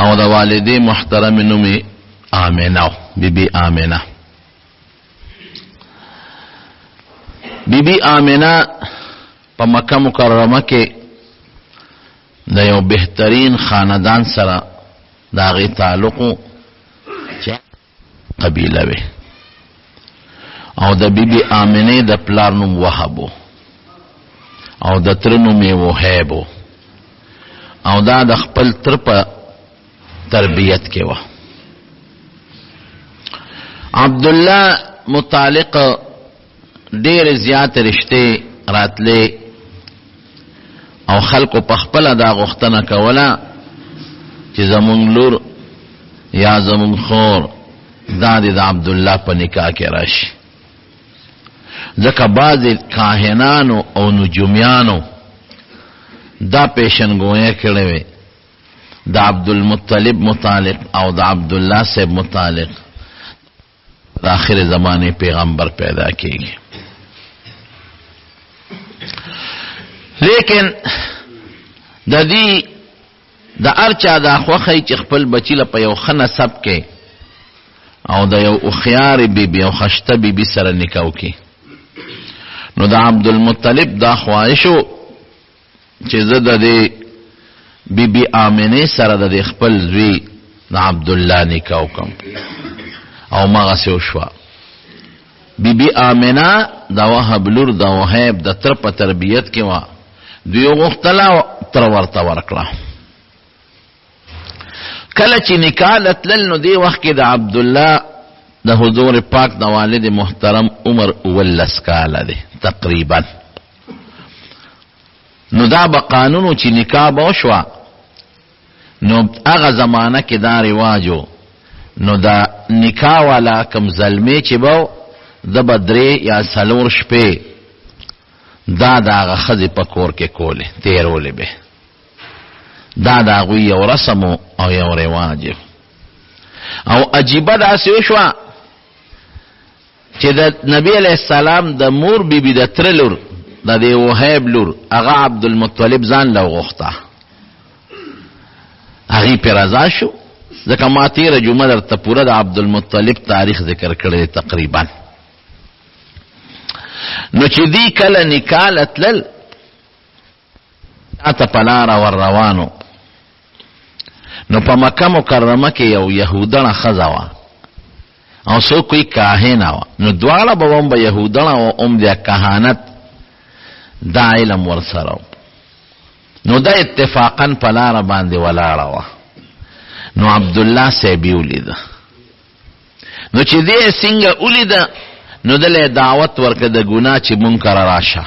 او د والدې محترم نوم آمنه بی بی آمنه. بی بی آمنه په مکه مکرمه کې د یو بهترین خاندان سره د هغې تعلق چې قبیله وي، او د بی بی آمنه د پلار نوم وهب او د تر نوم یې وهیب، او دا د خپل تر په تربیت کې وه. عبدالله متعلق ډېر زیات رشتې راتلې او خلکو په خپله دا غوښتنه کوله چې زمونږ لور یا زمونږ خور دا د عبدالله په نکاح کې راشي، ځکه بعضې کاهنانو او نجومیانو دا پیشنګویه کړې وې د عبدالمطلب متعلق او د عبدالله صاحب متعلق د آخر زمانه پیغمبر پیدا کیږي. لیکن د دې د ارچا دا خوخی چې خپل بچی له په یو ښه نسب کې او د یو هوښیارې بیبي او خشته بیبي سره نکاح وکړي، نو د عبدالمطلب دا خواهش و چې زه د دې بیبي آمنه سره د دې خپل زوی د عبدالله نکاح وکړم، او مغسې وشوه. بیبي آمنه د وهب لور د وهیب د تر په تربیت کې وه، دوی غوښتله تر ورته ورکړه. کله چې نکاح لتلل نو دې وخت کې د عبدالله د حضور پاک د والد محترم عمر 19 کاله دی تقریبا. نو دا به قانونو چې نکاح به وشوه، نو هغه زمانه کې دا رواجو، نو دا نکاح والا کم زلمی چې به د به 3 یا 4 شپې دا د هغه ښځې په کور کې کولې تېرولې به. دا د هغوی یو رسم او یو رواج او عجیبه داسې وشوه چې د نبی علیه السلام د مور بیبي د تره لور د دې وهیب لور هغه عبدالمطلب ځان له وغوښته، هغې پرې رضا شو، ځکه ما تېره جمعه درته پوره د عبدالمطلب تاریخ ذکر کړی تقریبا. نو چې دی کله نکاح لتلل تا ته په لاره ور روانو، نو په مکه مکرمه کې یو یهودنه ښځه وه او څوک کوي کاهنه وه، نو دواړه به هم به یهودنه او هم د کهانت دا علم ورسره و. نو دا اتفاقا په لاره باندې ولاړه وه. نو عبدالله صاحب یې ولیده، نو چې دې څنګه ولیده نو دله دعوت ورکړه د ګناه چې مونږ کره راشه.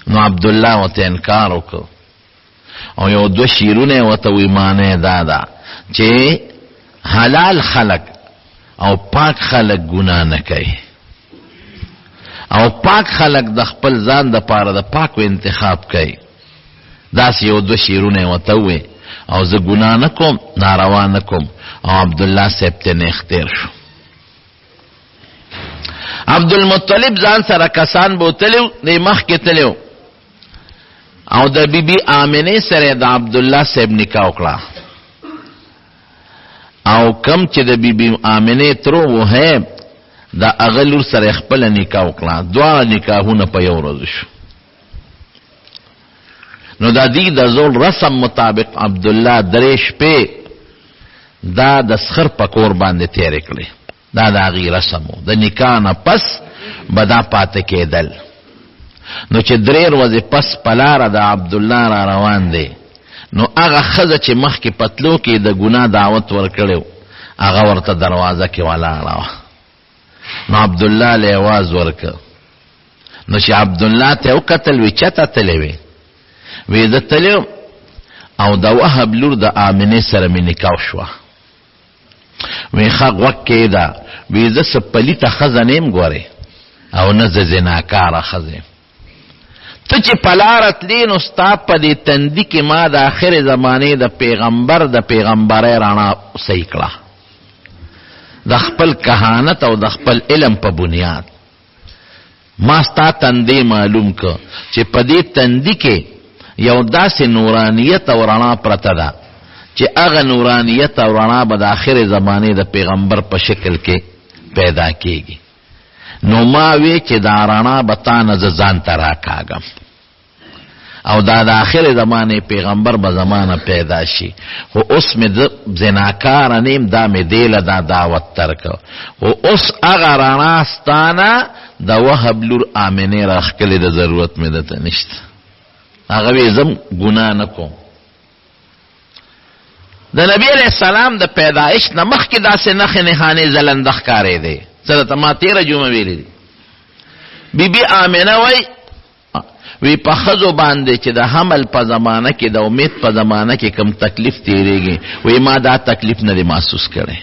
نو عبدالله ورته انکار وکړ او یو 2 شیرونه ورته وی معنی دا ده چې حلال خلق او پاک خلق ګناه نه کوي، او پاک خلق د خپل ځان د پاره د پاکو انتخاب کوي. داسې یو 2 شیرونه ورته وی او زه ګناه نه کوم، ناروا نه کوم، او عبدالله صاحب ته نیغ تیر شو. عبدالمطلب ځان سره کسان بوتلیو دی مخکې تلیو او د بیبي آمنه سره د عبدالله صاحب نکاح وکړه، او کم چې د بیبي آمنه ترو وهیب د هغه لور سره خپله نکاح وکړه، دواړه نکاحونه په یو ورځ شو. نو د دې د زول رسم مطابق عبدالله 3 شپې دا د سخر په کور باندې تېرې کړې. دا د هغې رسم و، د نکاح نه پس به دا پاته کېدل. نو چې 3 ورځې پس په لاره د عبدالله را روان دی، نو هغه ښځه چې مخکې پتلو کې د ګناه دعوت ورکړی هغه ورته دروازه کې ولاړه وه. نو عبدالله له اواز ورکړ، نو چې عبدالله ته وکتل وی چېرته تللی وې؟ وی زه تللی او د وهب لور د آمنې سره مې نکاح شوه. وی ښه غوږ کېږده، وی زه څه پلیته ښځه نه یم ګورې او نه زه زناکاره ښځه یم. ته چې په لاره تلې نو ستا په دې تندي کې ما د آخرې زمانې د پیغمبر د پیغمبرۍ رڼا صحیح کړه، د خپل کهانت او د خپل علم په بنیاد. ما ستا تندی معلوم که چې په دې تندي کې یو داسې نورانیت او رڼا پرته ده چې هغه نورانیت او رڼا به د آخر زمانه د پیغمبر په شکل کې پیدا کیږي. نو ما وی چې دا رڼا به تا نه ځان ته راکاږم او دا د آخر زمانه پیغمبر به زمانه پیدا شي. خو اوس مې زناکار نیم، دا مې دیله دا دعوت ترکو. خو اوس هغه رڼا ستانه د وهب لور آمنې راښکلې، د ضرورت مې دته نشته. هغه وی زم ګناه نه کوم. د نبی علیہ السلام د پیدایش نه مخکې داسې نښې نښانې ځلنده ښکارېدې. څه ته ما تېره جمعه ویلې دي. بی آمنه وی په ښځو باندې چې د حمل په زمانه کې د امید په زمانه کې کم تکلیف تیریږي، وی ما دا تکلیف نه دی محسوس کړی،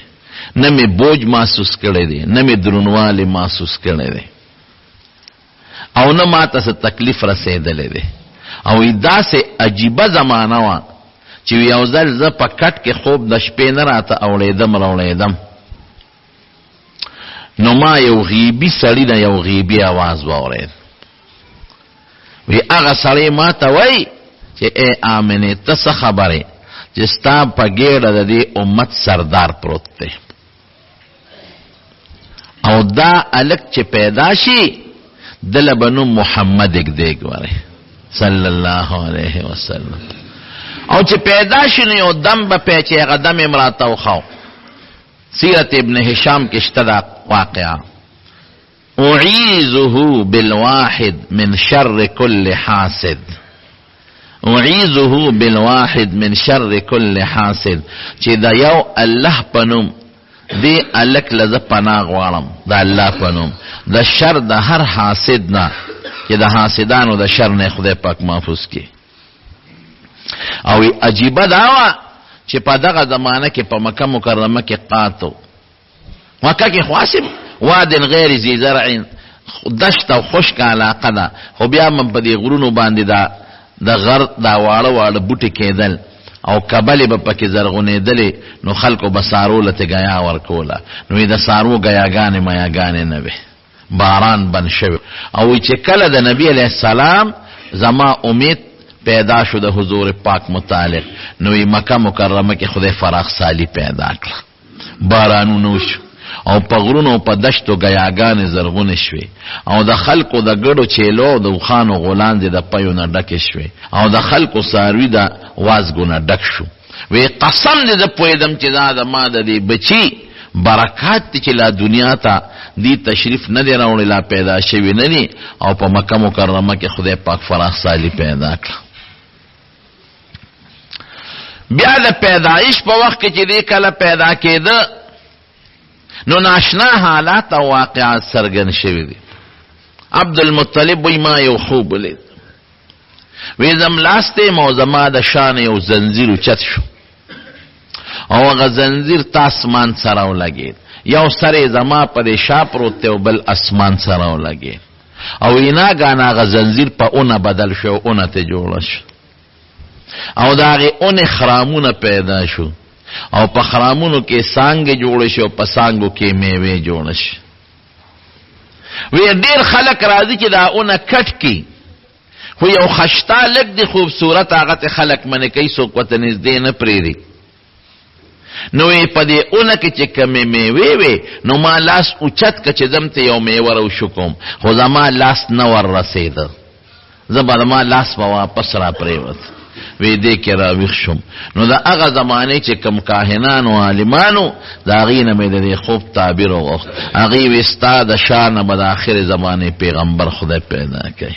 نه مې بوج محسوس کړی دی، نه مې درونوالی محسوس کړی دی، او نه ما ته څه تکلیف رسېدلی دی. او داسې عجیبه زمانه وه چې یو ځل زه په کټ کې خوب د شپې نه راته اوړېدم نو ما یو غیبي سړي نه یو غیبي آواز واورېد. وی هغه سړی ما ته وی چې ای آمنې ته څه خبرې چې ستا په ګېډه د دې امت سردار پروت دی، او دا الک چې پیدا شي دله به نوم محمد اږدې ګورې صلی الله علیه وسلم. او چې پیدا شي نو یو دم به پی چې هغه دم یې راته وښو. سیرت ابن هشام کې شته دا واقعه. اعیذه بالواحد من شر كل حاسد، اعیذه بالواحد من شر كل حاسد، چې دا یو الله پنوم دی الک لزه پناه غواړم د الله پنوم د شر د هر حاسد نه، چې د حاسدانو د شر نه خدای پاک محفوظ کی. او عجیبه داوه چې په دغه زمانه کې په مکه مکرمه کې قاتو مکه کې خواسم واد غیر ذی زرع، دشت او خشک علاقه ده، خو بیا من په دې غرونو باندې د غر دا واړه واړه بوټي کېدل او کبلې به پکې زرغونېدلې، نو خلکو به سارو لته ګیا ورکوله. نو د سارو ګیاګانې میاګانې نه وې، باران بند شوی. او چې کله د نبی علیہ السلام زما امید پیدا شو د حضور پاک متعلق، نو مکه مکرمه کې خدای فراخ سالی پیدا کړه، بارانونه شو او په غرونو په دشتو ګیاګانې زرغونې شوې، او د خلکو د ګډو چیلو د اوښانو غولانځې د پیو نه ډکې شوې، او د خلکو څاروي د وازګو نه ډک شو. وی قسم دې زه پوهېدم چې دا د ما د دې بچي برکات دي چې لا دنیا ته دی تشریف نه دی راوړی، لا پیدا شوي نه دي، او په مکه مکرمه کې خدای پاک فراخ سالی پیدا کړه. بیا د پیدایش په وخت کې چې دی کله پیدا کېده نو ناشنا حالات او واقعات سرګن شوي دي. عبدالمطلب وی ما یو خوب ولید، وی زم لاسته مو زما د شان یو زنځیر اوچت شو، او هغه زنځیر تا اسمان سره ولګېد، یو سر زما په شا پروت دی او بل اسمان سره ولګېد، او ایناګان هغه زنځیر په اونه بدل شو، اونه ته جوړه شو، او د هغې اونې خرامونه پیدا شو، او په خرامونو کې سانګې جوړې شي او په سانګو کې میوې جوړه شي. وی ډېر خلک راځي چې دا اونه کټ کي، خو یو خشتا لږ دی خوبصورت، هغه ته خلک منې کوي، څوک ورته نږدې نه پرېږدي. نو یې په دې اونه کې چې کمې میوې وې، نو ما لاس اوچت که چې ځم ته یو میوه راوشو کوم، خو زما لاس نه ور رسېده، زه به ما لاس به واپس را پرېوت. وی دې کې راویښ شوم. نو د هغه زمانې چې کم کاهنانو عالمانو د هغې نه مې د دې خوب تعبیر وغوښت. هغې وی ستا د شا نه به د آخر زمانې پیغمبر خدای پیدا کوي،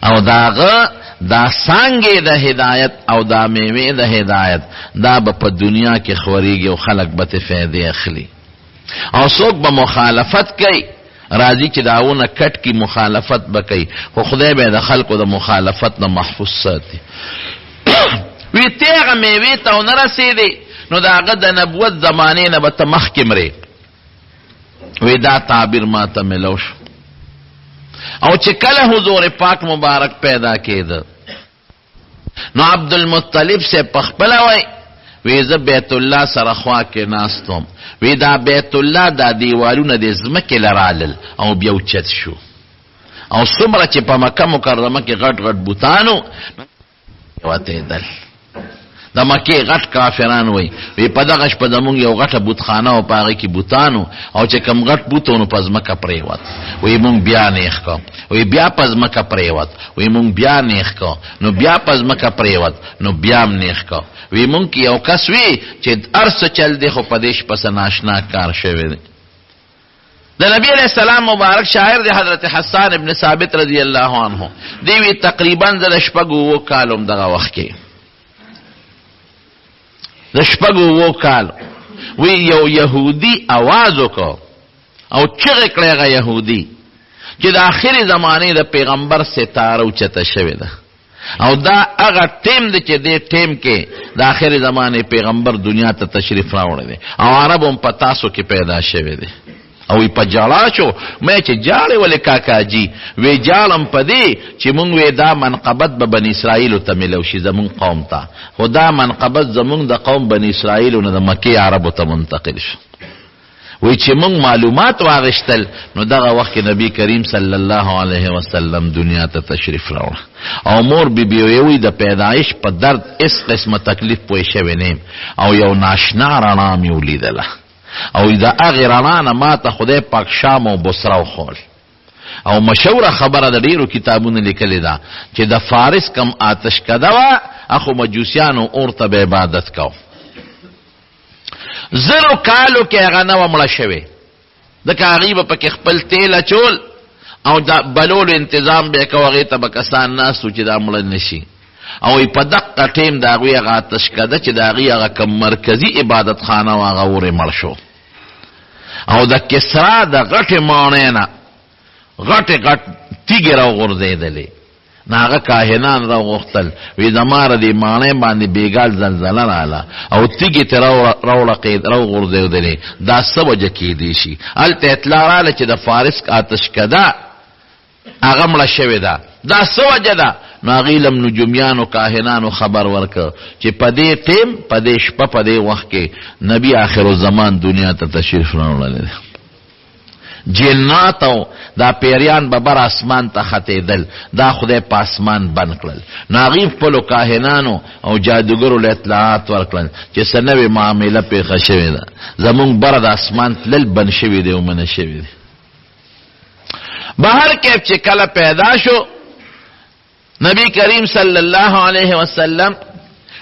او د هغه دا څانګې د هدایت او دا میوې د هدایت دا به په دنیا کې خورېږي او خلک به ترې فایدې اخلي، او څوک به مخالفت کوي، راځي چې داونه کټ کی مخالفت بکئی، خو خدای به د خلکو د مخالفت نه محفوظ ساتي. وی تیغه میوې ته ونه رسېدې نو د هغه د نبوت زمانې نه به ته مخکې مرې. وی دا تعبیر ما ته ملو شو. او چې کله حضور پاک مبارک پیدا کېده نو عبدالمطلب سے پخپله وی وی زه بیت الله سره خوا کې ناستم، وی دا بیت الله دا دیوالونه د ځمکې لرالل او بیا اوچت شو، او څومره چې په مکه مکرمه کې غټ غټ بوتانو وتېدل. د د مکې غټ کافران وای په دغه شپه زمونږ یو غټه بوتخانه او په هغې کې بوتانو او چې کوم غټ بوت و نو په ځمکه پرېوت وایي مونږ بیا نیغ کو وایي بیا په ځمکه پرېوت وایي مونږ بیا نیغ کو نو بیا په ځمکه پرېوت نو بیا هم نیغ کو وایي مونږ کې یو کس وي چې هر څه چل دی خو په دې شپه څه ناشنا کار شوی دی د نبی علیہ السلام مبارک شاعر دی حضرت حسان ابن ثابت رضی اللہ عنہ دیوی تقریبا د شپږ اووه کالو دغه وخت کې د شپږ اووه کالو وی یو یهودي आवाज وکړ او چغې کړې هغه یهودي چې د آخري زمانې د پیغمبر ستاره اوچته شوې ده او دا هغه ټیم دی چې دې ټیم کې د آخري زمانې پیغمبر دنیا ته تشریف راوړی دی او عرب هم په تاسو کې پیدا شوی دی او په جاړه شو مې چې جاړې ولې کاکاجي وی جالم پدې چې مونږ وې دا منقبت به بني اسرائیل ته ملو شي زمون قوم ته خو دا منقبت زمون د قوم بني اسرائیل نه د مکې عربو ته منتقل شو وی چې مونږ معلومات واغشتل نو دغه وخت نبی کریم صلی الله علیه وسلم دنیا ته تشریف راوړ او مور بیبي وی د پیدایش په درد اس قسمه تکلیف پوي شوی نه او یو ناشنا رڼا مې ولیدله او دا هغې رڼا نه ما ته خدای پاک شام او بصره وښول او مشهوره خبره د ډېرو کتابونو لیکلې ده چې د فارس کم آتشکده وه اخو مجوسیانو اور ته به عبادت کو 0 کالو کې هغه نه وه مړه شوې ځکه هغې به پکې خپل تیل اچول او د بلولو انتظام به یې کو هغې ته به کسان ناست و چې دا مړه نشي او په دقه ټیم د هغوی هغه آتشکده چې د هغې هغه کم مرکزي عبادت خانه و هغه ورې مړ شو او د کسرا د غټې ماڼۍ نه غټې غټ تیږې راوغورځېدلې نو هغه کاهنان راوغوښتل وی زما د دې ماڼۍ باندې بېګال زلزله راله او تیږې ترې راوغورځېدلې دا څه وجه کېدی شي هلته اطلاع راله چې د فارس آتشکده هغه مړه شوې ده دا څه وجه ده نو هغې لم نجومیانو کاهنانو خبر ورکړ چې په دې ټیم په دې شپه په دې وخت کې نبی آخر الزمان دنیا ته تشریف راوړلی دی جنات او دا پیریان به بر اسمان ته ختېدل دا خدای په اسمان بند کړل نو هغې خپلو کاهنانو او جادوګرو له اطلاعات ورکړل چې څه نوې معامله پېښه شوې ده زمونږ بره د اسمان تلل بند شوي دی او منع شوي دی بهر کیف چې کله پیدا شو نبی کریم صلی الله علیه وسلم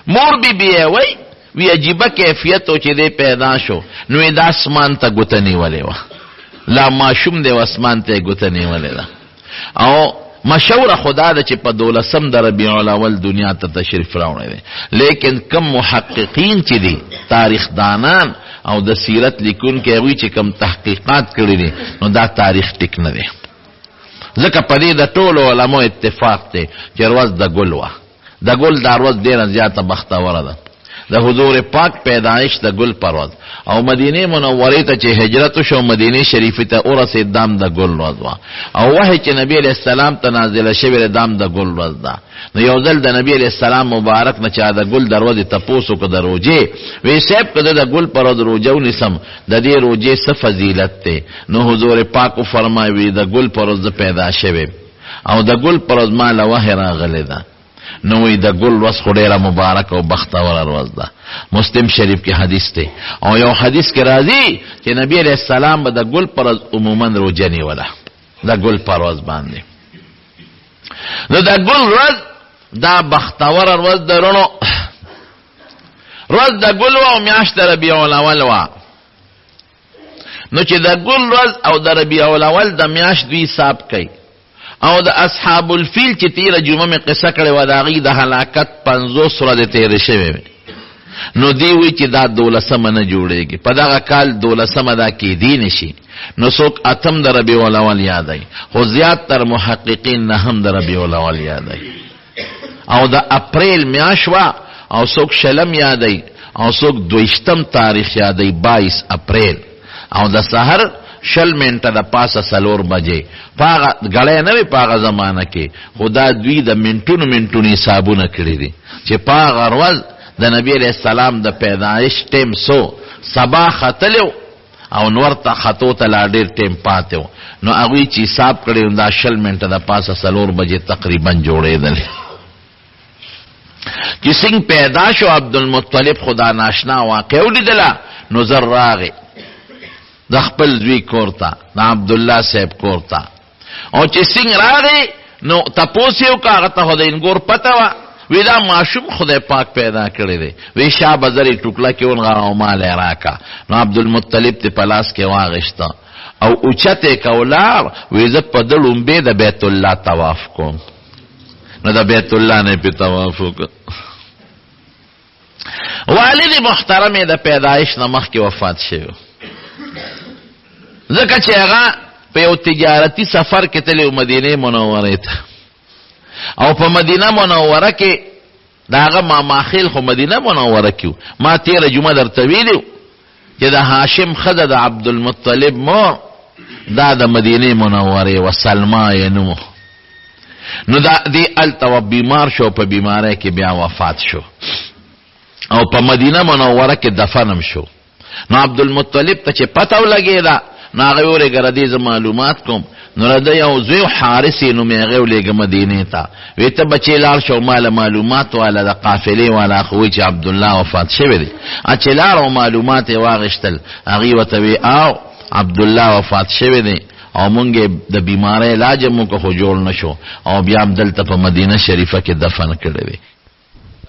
مور بی بی وی عجیبه کیفیت و چې دی پیدا شو نو دا اسمان ته ګوته نیولې وه لا ماشوم دی و اسمان ته یې ګوته نیولې ده او مشوره خدا ده چې په 12 د ربیع الاول دنیا ته تشریف راوړی دی لیکن کم محققین چې دي تاریخ دانان او د سیرت لیکونکي هغوی چې کم تحقیقات کړي دي نو دا تاریخ ټیک نه دی ځکه په دې د ټولو علماو اتفاق دی چې ورځ د ګل وه د ګل دا ورځ ډېره زیاته بختوره ده د حضور پاک پیدایش د ګل پر ورځ او مدینې منورې ته چې هجرت وشو مدینې شریفې ته ورسېد دام د ګل ورځ وه او وحی چې نبي علیه السلام ته نازله شوې دام د ګل ورځ ده نو یو ځل د نبی علیه السلام مبارک نه چا د ګل د ورځې تپوس وکړه د روجې وی صاحب که د ګل پر ورځ روجه ونیسم د دې روجې څه فضیلت دی نو حضور پاک وفرمایي د ګل پر ورځ پیدا شوې او د ګل پر ورځ ما له وحی راغلی ده نو وی د ګل ورځ خو ډېره مبارک او بختوره ورځ ده مسلم شریف کې حدیث دی او یو حدیث کې راځي چې نبی علیه السلام به د ګل پر ورځ عموما روجه نیوله د ګل پر ورځ باندې نو د ګل ورځ دا بختوره ورځ د رڼو ورځ د ګل وه او میاشت د ربیع الاول وه نو چې د ګل ورځ او د ربیع الاول د میاشت دوی حساب کوي او د اصحاب الفیل چې تیره جمعه مې قصه کړې وه د هغې د هلاکت 50 ورځې تېرې شوې وې نو دی وی چې دا 12 نه جوړېږي په دغه کال 12 دا کېدی نشي نو څوک 8 د ربیع الاول یادوي خو زیاتتر محققین 9 د ربیع الاول یادوي او د اپریل میاشت وه او څوک 20 یادوي او څوک 22 تاریخ یادوي 22 اپریل او د سحر 20 منټه د پاسه 4 بجې پاغه غړې نه وي پاغه زمانہ کې خدا دوی د منټونو حسابونه کړی دي چې پاغه ورځ د نبی علیہ السلام د پیدایش ټیم سو سبا ختلو او نور ته خطو ته لا ډېر ټیم پاتې نو هغوی چې حساب کړی دا 20 منټه د پاسه 4 بجې تقریبا جوړېدل چې څنګه پیدا شو عبدالمطلب خدا ناشنا واقع ولیدله نو زر راغی د خپل دوی کور ته د عبدالله صاحب کور ته او چې څنګه راغی نو تپوس یې وکړه هغه ته خو د انګور پته وه وی دا ماشوم خدای پاک پیدا کړی دی وی شا بزری ټوکله کې ونغه او مال یې راکا نو عبدالمطلب ته په لاس کې واغشته او اوچته کولار وی زه په د لومبې د بیت الله طواف کوم نو د بیت الله نه په طواف وکړ والد محترم د پیدایش نه مخکې وفات شوی ځکه چې هغه په یو تجارتي سفر کې تللی مدینه منورې ته او په مدینه منوره کې دا هغه ماماخیل خو مدینه منوره کې ما تیره جمعه درته ویلي چې د هاشم ښځه د عبدالمطلب مور دا د مدینه منورې و سلما یې نوم نو دا دې هلته بیمار شو په بیماری کې بیا وفات شو او په مدینه منوره کې دفنم شو نو عبدالمطلب ته چې پته ولګېده نو هغه ورېږه ردې زه معلومات کوم نو رده یو زوی حارث یې نوم یې هغې ولېږه مدینې ته وی ته بچې لاړ شو ماله معلومات واله د قافلې والا خو وایي چې عبدالله وفات شوی دی چې لاړ او معلومات یې واغېشتل هغې ورته وی او عبدالله وفات شوی دی او مونږ د بیماری علاج یې مونږ خو جوړ نه شو او بیا هم دلته په مدینه شریفه کې دفن کړی دی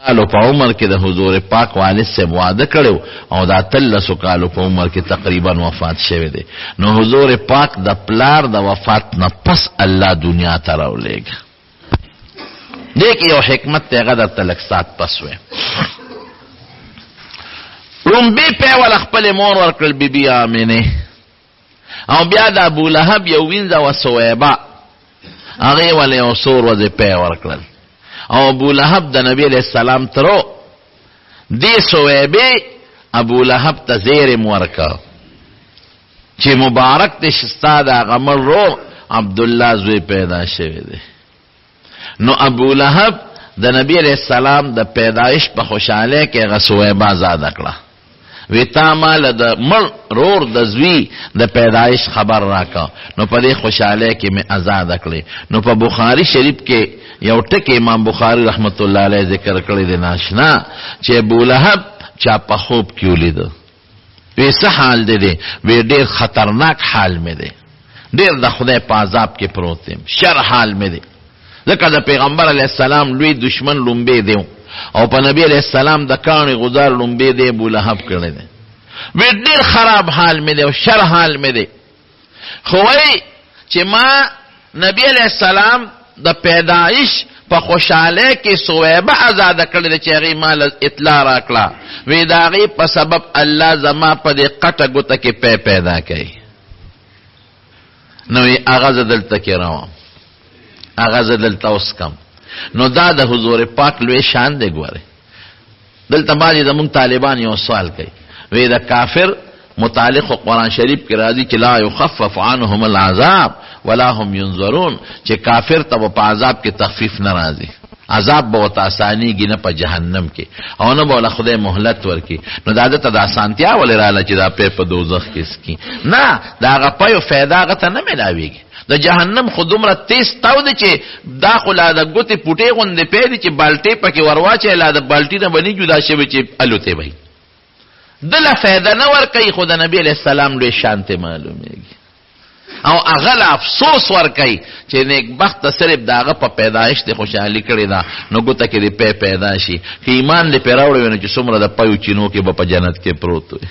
کالو په عمر کې د حضور پاک والد صاحب واده کړو او دا 13 کالو په عمر کې تقریبا وفات شوی دی نو حضور پاک د پلار د وفات نه پس الله دنیا ته راولېږه دې کې یو حکمت دی هغه درته لږ سات پس وی لومبې پیوله خپلې مور ورکړل بیبي آمنې او بیا د ابولهب یو وینځه و سویبه هغې ولې یو څو ورځې پی ورکړل او ابو لهب د نبی علیہ السلام ترو دی سویبی ابو لهب ته زیرم ورکا چې مبارک تی شستا دا غمل رو عبدالله زوی پیدا شوی دی نو ابو لهب د نبی علیہ السلام د پیدایش په خوشحالی کې هغه سویبه آزاده کړه وی تا مال د مړ رور د زوی د پیدایش خبر راکا نو په دې خوشحالی کې مې آزاده کړې نو په بخاری شریف کې یو ټکی امام بخاری رحمت الله علیه ذکر کړی دی ناشنا چې ابو لهب چا په خوب کې ولیده وی څه حال دی وی ډېر خطرناک حال مې دی ډېر د خدای په عذاب کې پروت یم شر حال مې دی ځکه د پیغمبر علیه السلام لوی دشمن لومبې دی او په نبی علیہ السلام د کاڼي غزار لومبې دی ابو لهب کړی دی وی ډېر خراب حال مې دی او شر حال مې دی خو وی چې ما نبی علیہ السلام د پیدایش په خوشحالی کې سویبه آزاده کړی دی چې هغې ما اطلاع راکړه وی د هغې په سبب الله زما په دې قټه ګوته کې پیدا کوي نو هغه زه دلته کې روم هغه زه دلته اوس کم نو دا د حضور پاک لوی شان دی ګوره دلته بعضې زمونږ طالبان یو سوال کوي وی د کافر متعلق قرآن شریف کې راځي چې لا یخفف عنهم العذاب ولا هم ينظرون چې کافر ته په عذاب کې تخفیف نه راځي عذاب به ورته اسانیږي نه په جهنم کې او نه به له خدای مهلت ورکړي نو دا دته د اسانتیا ولې راله چې دا پی په دوزخ کې سکي نه د هغه پیو فایده هغه ته نه میلاویږي د جهنم خو دومره تیز تاو دی چې دا خو لا د ګوتې پوټې غوندې پی دی چې بالټې پکې ورواچوي لا د بالټي نه به نه جدا شوي چې الوتې به دله فایده نه ورکوي خو د نبي علیه السلام لوی شانتې معلومیږي او هغه له افسوس ورکوي چې نیکبخته صرف د هغه په پیدایش دې خوشحالي کړې ده نو ګوته کې دې پیدا شي که ایمان دې پرې راوړی وي نو چې څومره د پیو چینو کې به په جنت کې پروت وي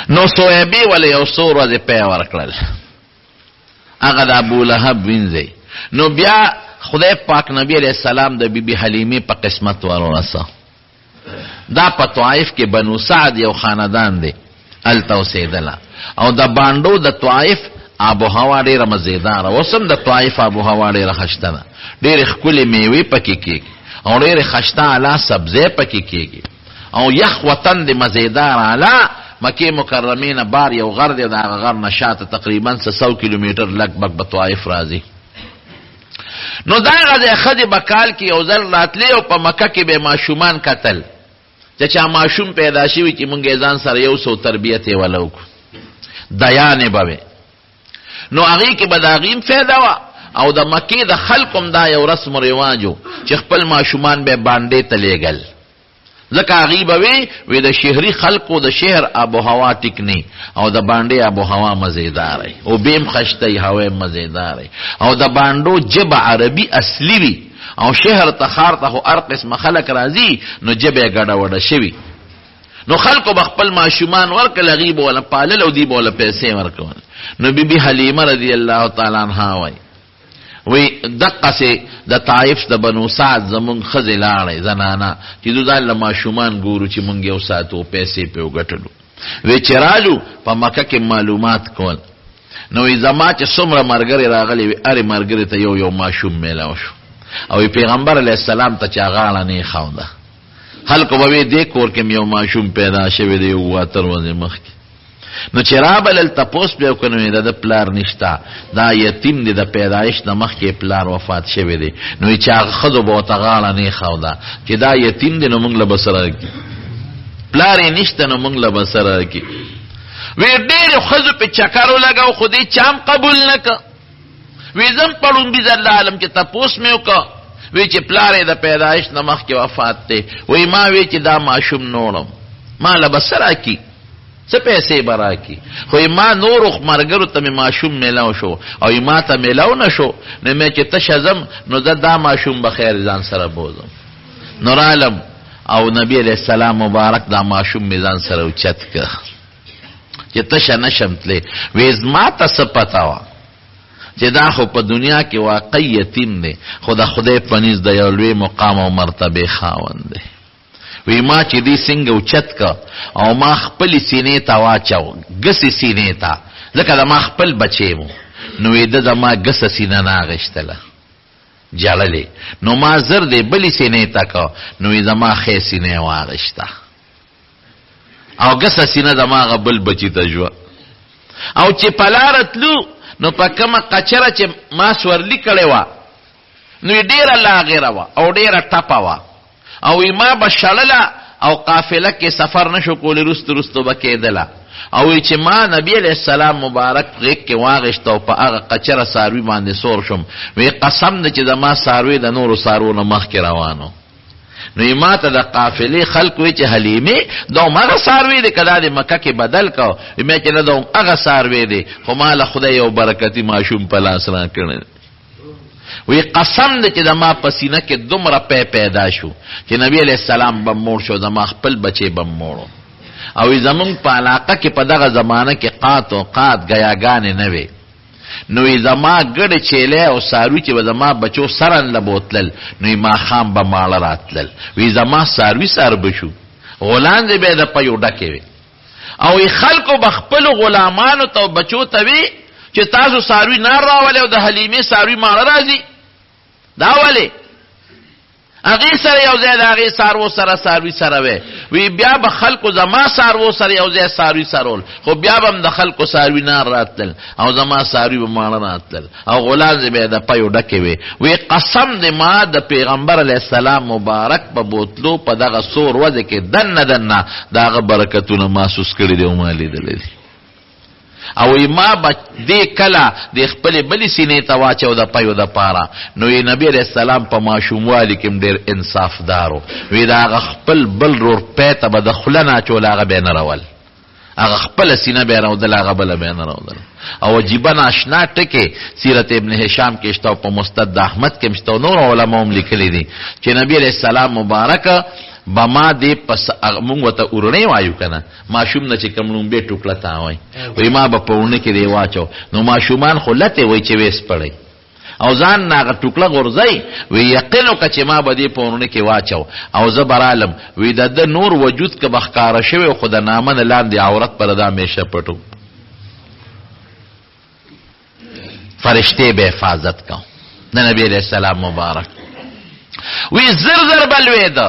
نو سویبې ولې یو څو ورځې پی ورکړل هغه د ابو لهب وینځئ نو بیا خدای پاک نبی علیہ السلام د بیبي حلیمې په قسمت ورورسه دا په طائف کې بنو سعد یو خاندان دی هلته اوسېدله او د بانډو د طائف آب و هوا ډېره مزیداره اوس هم د طائف آب و هوا ډېره خشته ده ډېرې ښکلې میوې پکې کېږي او ډېرې خشته اعلی سبزی پکې کېږي او یخ وطن د مزیدار اعلی مکې مکرمې نه بار یو غر دی د هغه غر نه شاته تقریبا 100 کیلومیټر لږ بګ به طائف راځي نو دا هغه د ښځې به کال کې یو ځل راتلې او په مکه کې به ماشومان کتل چې چا ماشوم پیدا شوي چې مونږ یې ځان سره یو څو تربیت یې وله وکړو دیانې به وې نو هغې کې به د هغې هم فایده وه او د مکې د خلقم دا یو رسم و رواجو چې خپل ماشومان به باندې ته لیږل، ځکه هغوی به وی د شهري خلقو د شهر آب و هوا ټیک نی او د باندې آب و هوا مزیدار او بیم خشته هوا مزیدار او د باندو جب عربي اصلي وي او شهر ته خار ته هر قسم خلق راځي نو جبه ګډه وډه شوي، نو خلقو بخپل ماشومان ورکل غیب ولا پالل او دی بوله پیسې ورکول. نو بی بی حلیمه رضی الله تعالی عنها وی دقه سه د طائف د بنو سعد زمون خزه لاړې زنانا چې دوی د ماشومان ګورو چې مونږ یو ساتو پیسې په وګټلو. وی چرالو په مکه کې معلومات کول، نو زما چې څومره مرګري راغلي وی اره مرګري ته یو ماشوم میلاو شو او پیغمبر علیہ السلام ته چاغاله نه خاونده خلکو به دې کور کې یو ماشوم پیدا شوی دی واتر ونه مخ کې. نو چرابل التپوس به کنه د پلار نشتا، دا یتیم دی د پیدایش د مخ کې پلار وفات شوی دی، نو چې خدو به تغاله نه خاونده چې دا یتیم دی نو موږ له بسره کی پلار یې نشته نو موږ له بسره کی. وی ډېر خزو په چکرو لگاو خو دې چام قبول نک. وی زم پړون بي زل عالم چې تپوس مې وکړه وی چې پلارې د پیدایش نمخ کې وفات ته وی ما وی چې دا ماشوم نورم ما له بسره کی څه پیسې برا کی، خو ما نور مرګرو ته ماشوم میلاو شو او ما ته میلاو نشو، نو مې چې تشزم نو دا ماشوم بخیر ځان سره بوزم. نور عالم او نبی علیہ السلام مبارک دا ماشوم میزان سره اوچت که چې تشه نشم تلی. وی ما ته څه پته وه چې دا خو په دنیا کې واقعي یتیم دی خو د خدای په نزد د یو لوی مقام او مرتبه خاوند دی. وی ما چې دې څنګه اوچت که او ما خپل سینې ته واچو ګسې سینې ته ځکه د ما خپل بچی مو، نو وی د ما ګسه سینه نه اغېشتله جړلې، نو ما زر دې بلې سینې ته که نو وی زما ښې سینې واغېشته او ګسه سینه د ما هغه بل بچي ته ژوه. او چې په لاره تلو نو په کومه قچره چې ما سورلی کړې وه نو ډېره لاغېره وه او ډېره ټپه وه او ما به شړله او قافله کې سفر نشو کولی رستو رستو به کېدله او چې ما نبی علیہ السلام مبارک غیږ کې واغېشته او په هغه قچره څاروي باندې سور شم. وی قسم دی چې زما څاروي د نورو څاروو نه مخکې روانو. نو ما ته د قافلې خلق وی چې حلیمې دا هغه څاروي دی که دا د مکه کې بدل کو؟ ما چې نه دا هغه څاروي دی خو ما له خدای یو برکتي ماشوم په لاس را کړی. وی قسم دی چې زما په سینه کې دومره پیدا شو چې نبی علیہ السلام به موړ شو زما خپل بچی به موړو. او زمونږ په علاقه کې په دغه زمانه کې قات او قات ګیاګانې نه وې، نو زما ګډ چیلې او ساروي چې به زما بچو سرن له بوتلل نو ما خام به ماړه راتلل. وی زما ساروي سر بشو غلان دې به د پیو ډکې وي او خلکو بخپل غلامانو ته بچو ته وی چې تاسو ساروي نه راولې او د حلیمې ساروي ماړه راځي دا ولې هغې سره یو ځای د هغې څاروو سره څاروي سره وی وی بیا به خلکو زما څاروو سره یو ځای څاروي سرول خو بیا به هم د خلکو څاروي نار راتلل او زما څاروي به ماړه راتلل او غلانځې به یې د پیو ډکې وې. وی قسم د ما د پیغمبر علیه السلام مبارک په بوتلو په دغه سور وځې کې دنه دنه د هغه برکتونه محسوس کړي دي او ما لیدلی دي. او ما به دې کله د خپلې بلې سینې ته واچو د پیو د پاره نو نبی علیہ السلام په ماشوموالي کې ډېر انصافدارو. وی د هغه خپل بل روپۍ ته به د خوله نه اچول هغه به یې نه رول، هغه خپله سینه به یې راودل هغه بله به یې نه راودل. او عجیبه ناشنا ټکې سیرت ابن هشام کې شته او په مستد احمد کې شته او نور علما هم لیکلي دي چې نبی علیہ السلام مبارک بما دې پس مونږ ته اورنۍ وایو که نه ماشوم نه چې کوم لومبې ټوکله ته وایي وی ما به په اورنۍ کې دی واچو نو ماشومان خو لتې وایي چې ویس پړی او ځان نه هغه ټوکله غورځئ وی یقین وکړه چې ما به دې په اورنۍ کې واچو او زه به رالم وی د ده نور وجود که به ښکاره شوی خو د نامه نه لاندې عورت پر ده همیشه پټو فرشتې به حفاظت کو د نبی علیہ السلام مبارک. وی زر زر بلوېده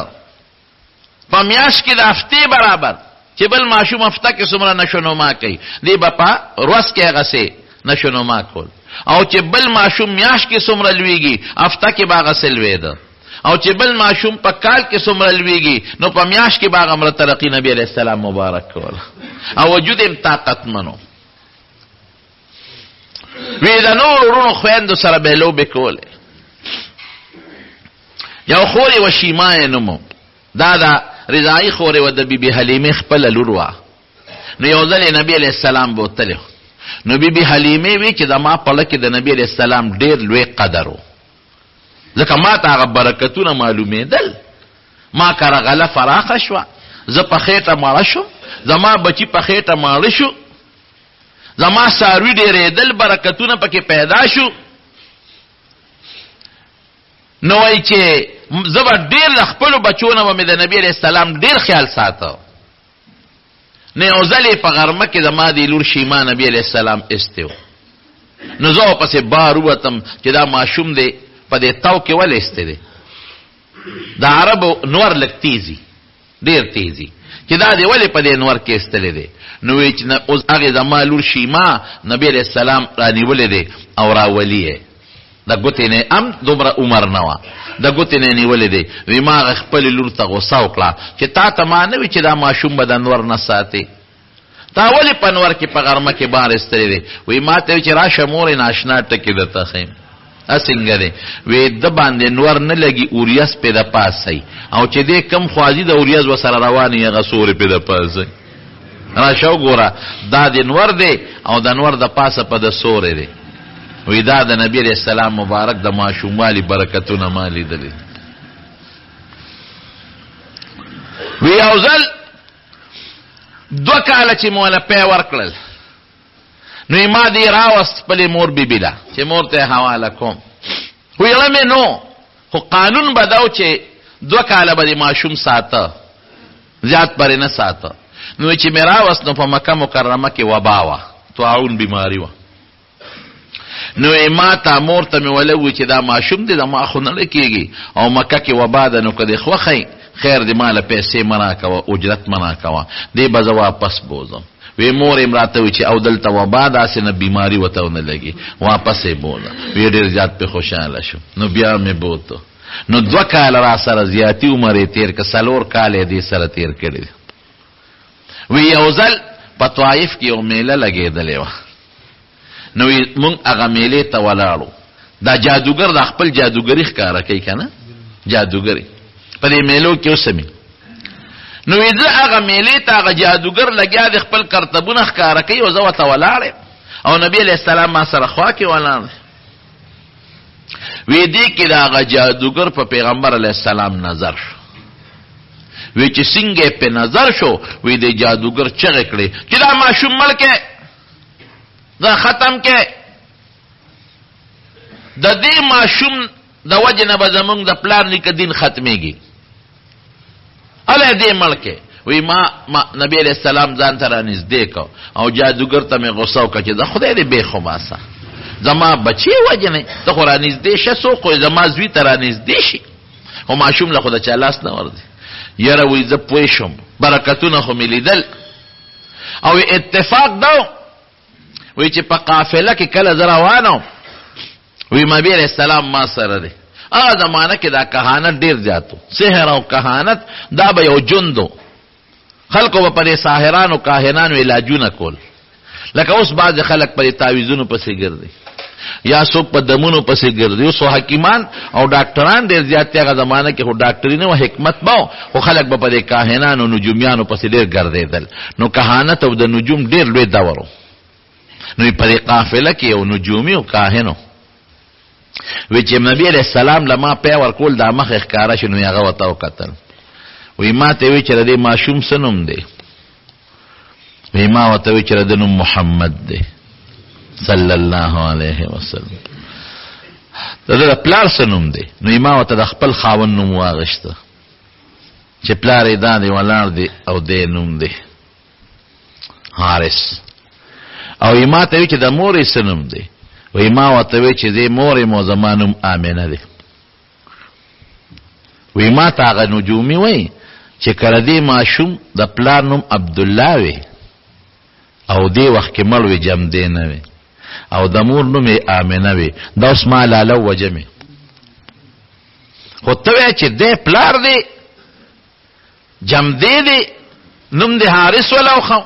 په میاشت کې د هفتې برابر چې بل ماشوم هفته کې څومره نشونما کوي دی به په ورځ کې هغسې نشونما کول او چې بل ماشوم میاشت کې څومره لویږي هفته کې به هغسې لوېده او چې بل ماشوم په کال کې څومره لویږي نو په میاشت کې به هغه مره ترقي نبي علیہ السلام مبارک کول او وجود هم طاقتمنو. وی د نور ورونو خویندو سره به لوبې کولې. یو خورې و شیمای نومو، دا د رضایي خورې و د بیبي حلیمې خپله لور وه. نو یو ځل یې نبي علیه السلام بوتلی، نو بیبي حلیمې وی چې زما په زړه کې د نبي علیه السلام ډېر لوی قدر و، ځکه ما ته هغه برکتونه معلومېدل. ما کره غله فراخه شوه، زه په خېټه ماړه شوم، زما بچي په خېټه ماړه شو، زما څاروي ډېرېدل، برکتونه پکې پیدا شو. نو وایي چې زه به ډېر له خپلو بچو نه به مې د نبي علیه السلام ډېر خیال ساته. نو یو ځل یې په غرمه کې زما د لور شیما نبي علیه السلام ایستی و. نو زه ورپسې بار ووتم چې دا ماشوم دی په دې تاو کې ولې ایستی دی. د عربو نور لږ تیزي، ډېر تیزي، چې دا دی ولې په دې نور کې ایستلی دی. نو وایي چې اوس هغې زما لور شیما نبي علیه السلام رانیولی دی او راولي یې. د ګوتې نه هم دومره عمر نه وه، د ګوتې نه یې نیولې دی. وی ما هغه خپلې لور ته غوسه وکړه چې تا ته ما نه وي چې دا ماشوم به د نور نه ساتې، تا ولې په نور کې په غرمه کې بار ایستلی دی. وی ما ته وی چې راشه مورې ناشنا ټکې درته ښیم. څنګه دی؟ وی د باندې نور نه لګي، اوریاس پې د پاسئ، او چې دی کم خوازي د اوریاز ورسره روان یي هغه سورې پې د پاسئ. راشه وګوره دا د نور دی او د نور د پاسه په د سورې دی. وی دا د نبی علیہ السلام مبارک د ماشوموالي برکتونه ما لیدلي. وی یو ځل 2 کاله چې موله پی ورکړل، نو یې ما دې راوست خپلې مور بیبي له چې مور ته یې حواله کوم. وی غمې نو، خو قانون به دا و چې 2 کاله به د ماشوم ساته، زیات پرې نه ساته. نو چې مې راوست نو په مکه مکرمه کې وبا وه، طاعون بیماري وه. نو ما ته مور ته مې وله وی چې دا ماشوم دی، دا ما خو نه کېږي، او مکه کې وبا ده، نو که دې خوښی خیر دی، ما له پیسې مه راکوه، اجرت مه راکوه، دې به زه واپس بوځم. وی مور یې راته وی چې او دلته وبا داسې نه بیماري ورته ونه لګي، واپس یې بوځه. وی ډېر زیات پې خوشحاله شو. نو بیا مې بوته. نو 2 کاله را سره زیاتي عمر یې تېر که، 4 کاله یې دې سره تېر کړي. وی یو ځل په طایف کې یو میله لګېدلې وه، نو مونږ هغه میلې ته ولاړو. دا جادوګر دا خپل جادوګري ښکاره کوي که نه، جادوګري په دې میلو کې اوسمي. نو وی زه هغه میلې ته هغه جادوګر لګیا د خپل کرتبونه ښکاره کوي، او زه ورته ولاړ او نبي علیه السلام ما سره خوا کې ولاړ. وی دې کې د هغه جادوګر په پیغمبر علیه السلام نظر شو. وی چې څنګه په نظر شو، وی د جادوګر چغې کړې چې دا ماشوم مړ کې، دا ختم کې، د دې ماشوم د وجه نه به زمونږ د پلار نیکه دین ختمېږي، الی دې مړ کې. وی ما نبی علیہ السلام ځان ته رانږدې کو او جادوګر ته مې غوسه وکړه چې د خدای دې بې خباسه، زما بچی وجنې، ته خو رانږدې شه، څوک خو زما زوی ته رانږدې شي، خو ماشوم له خو د چا لاس نه ورځي. یاره وی زه پوه شم، برکتونه خو مې لیدل. او اتفاق دو وی چې په قافله کې کله زه روانم، وی نبی علیہ السلام ما سره دی. هغه زمانه کې دا کهانت ډېر زیاتو، سحر او کهانت دا به یو جندو، خلکو به په دې ساحرانو کاهنانو علاجونه کول. لکه اوس بعضې خلک په دې تعویذونو پسې ګرځي، یا څوک په دمونو پسې ګرځي. اوس حکیمان او ډاکټران ډېر زیات دي. هغه زمانه کې خو ډاکټري نه وه، حکمت به و، خو خلک به په دې کاهنانو نجومیانو پسې ډېر ګرځېدل. نو کهانت او د نجوم ډېر لوی دور و. نو په دې قافله کې یو نجومي او کاهنو وی چې نبی علیہ السلام لما پی ورکول دا مخ ښکاره شو، نو هغه ورته وکتل. وی ما ته وی چې د دې ماشوم څه نوم دی؟ وی ما ورته وی چې د نوم محمد دی صلی الله علیه وسلم. د ده د پلار څه نوم دی؟ نو ما ورته د خپل خاوند نوم واغېسته چې پلار یې دا دی ولاړ دی او دی نوم دی حارث. او ما ته وی چې د مور یې څه نوم دی؟ وی ما ورته وی چې دې مور یې مو زما نوم آمنه دی. وی ما ته هغه نجومي وی چې کله دې ماشوم د پلار نوم عبدالله وی او دې وخت کې مړ وی جمدې نه وی او د مور نوم یې آمنه وی، دا اوس ما لاله وجمې. خو ته وی چې دې پلار دی جمدې دی، نوم دې حارث ولاوخو،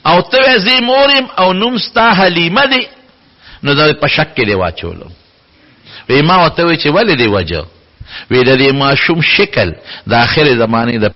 او ته وی زه مور یم او نوم ستا حلیمه دی. نو دا په شک کې دی واچولو. وی ما ورته وی چې ولې دی وجه؟ وی د دې ماشوم شکل د آخر زمانې د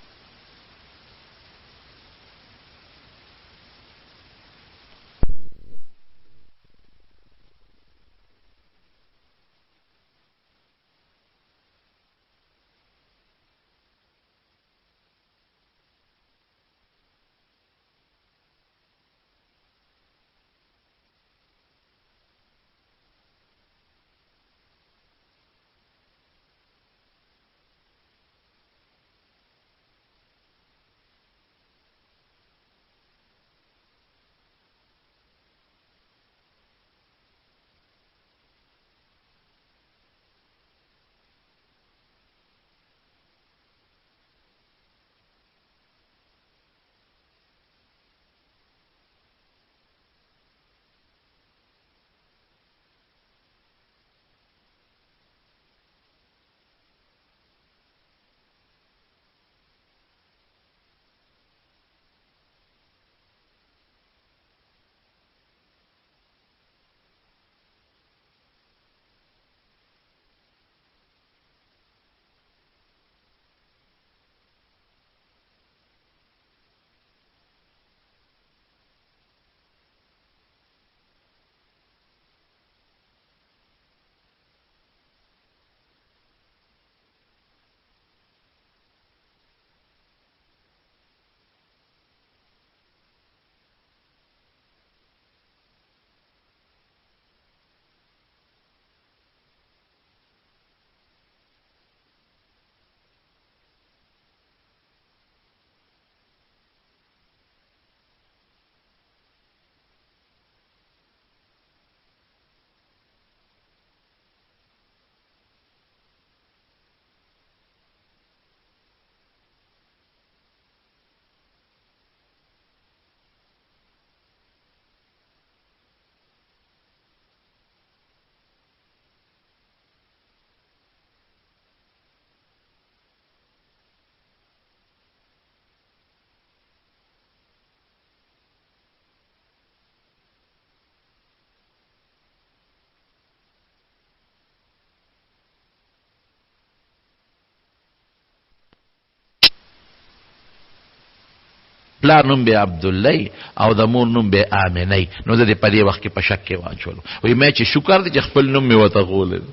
پلار نوم به عبدالله او د مور نوم به آمنه. نو زه دې په دې وخت کې په شک کې واچولو. وایي مې چې شکر دی چې خپل نوم مې ورته ښوولی دی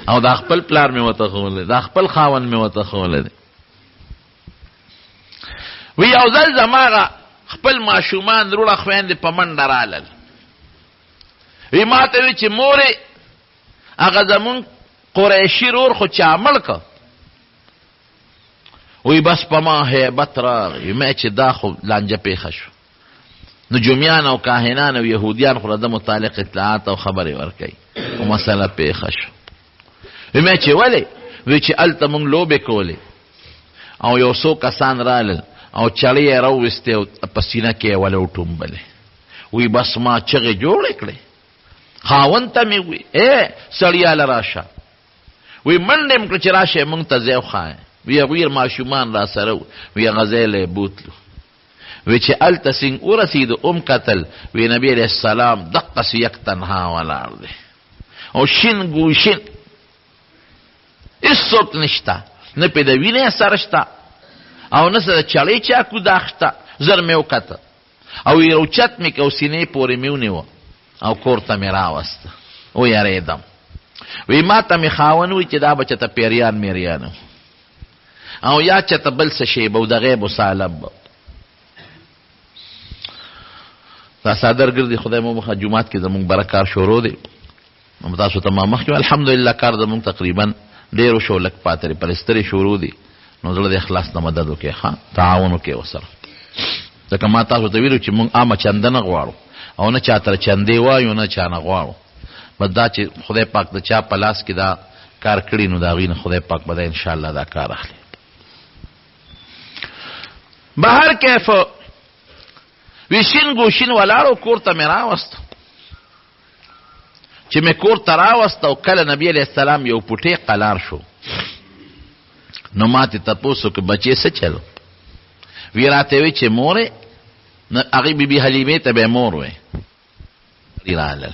او دا خپل پلار مې ورته ښوولی دی، دا خپل خاوند مې ورته ښوولی دی. وی یو ځل زما خپل ماشومان وروڼه خویندې په منډه رالل. وی ما ته وی چې مورې هغه زمونږ قریشي رور خو چا مړ که؟ وی بس په ما هیبت راغی. مې چې دا خو لانجه پیښه شو. نجومیان او کاهنان او یهودیان خو د متعلق اطلاعات او خبرې ورکوي او مسله پیښه شو. مې چې ولې؟ وی چې هلته مونږ لوبې کولې او یو څو کسان رالل او چړې یې راوویستې او په سینه کې یې ولې وټومبلې. وی بس ما چغې جوړې کړې. خاوند ته مې وی سړیاله راشه. وی منډې م کړه چې راشه مونږ ته ځای وښایه. وی هغوی ماشومان را سره و. وی هغه ځای له یې بوتلو. وی چې هلته سینګ ورسېدو ام کتل. وی نبي علیه السلام دقسې یک تنها ولاړ دی او شین ګوشین هېڅوک نشته، نه پې د وینې اثر شته او نه څه د چړې چاکو داغ شته. زر مې وکته او یو چت مې که او سینې پورې مې ونیوه او کور ته مې راوسته. ویرېدم. وی ما ته مې خاوند وی چې دا به چېته پیریان میریان او یا چېته بل څه شی به و د غیب سالب به. دا صادر ګرځي خدای مو مخه جومات کې زمونږ بره کار شروع دی. تاسو ته ما مخکې الحمدلله کار زمونږ تقریبا ډېرو شو لږ پاتې دی، پلسترې شروع دي. نو زړه د اخلاص نه مدد وکړئ، ښه تعاون وکړئ ورسره. ځکه ما تاسو ته ویلو چې مونږ عامه چنده نه غواړو او نه چا ته چندې وایو نه چا نه غواړو. بس دا چې خدای پاک د چا په لاس کې دا کار کړي نو د هغوی نه خدای پاک به دا انشاءالله دا کار اخلي. بهر کیف ویشین ګوشین ولاړو کور ته مې راوستو. چې مې کور ته راوسته او کله نبي علیه السلام یو پوټی قلار شو. نو ما ته تپوس وکړ بچې څه چل؟ وی راته وی چې مورې هغې بي بي حلیمې ته به یې مور وی. رالل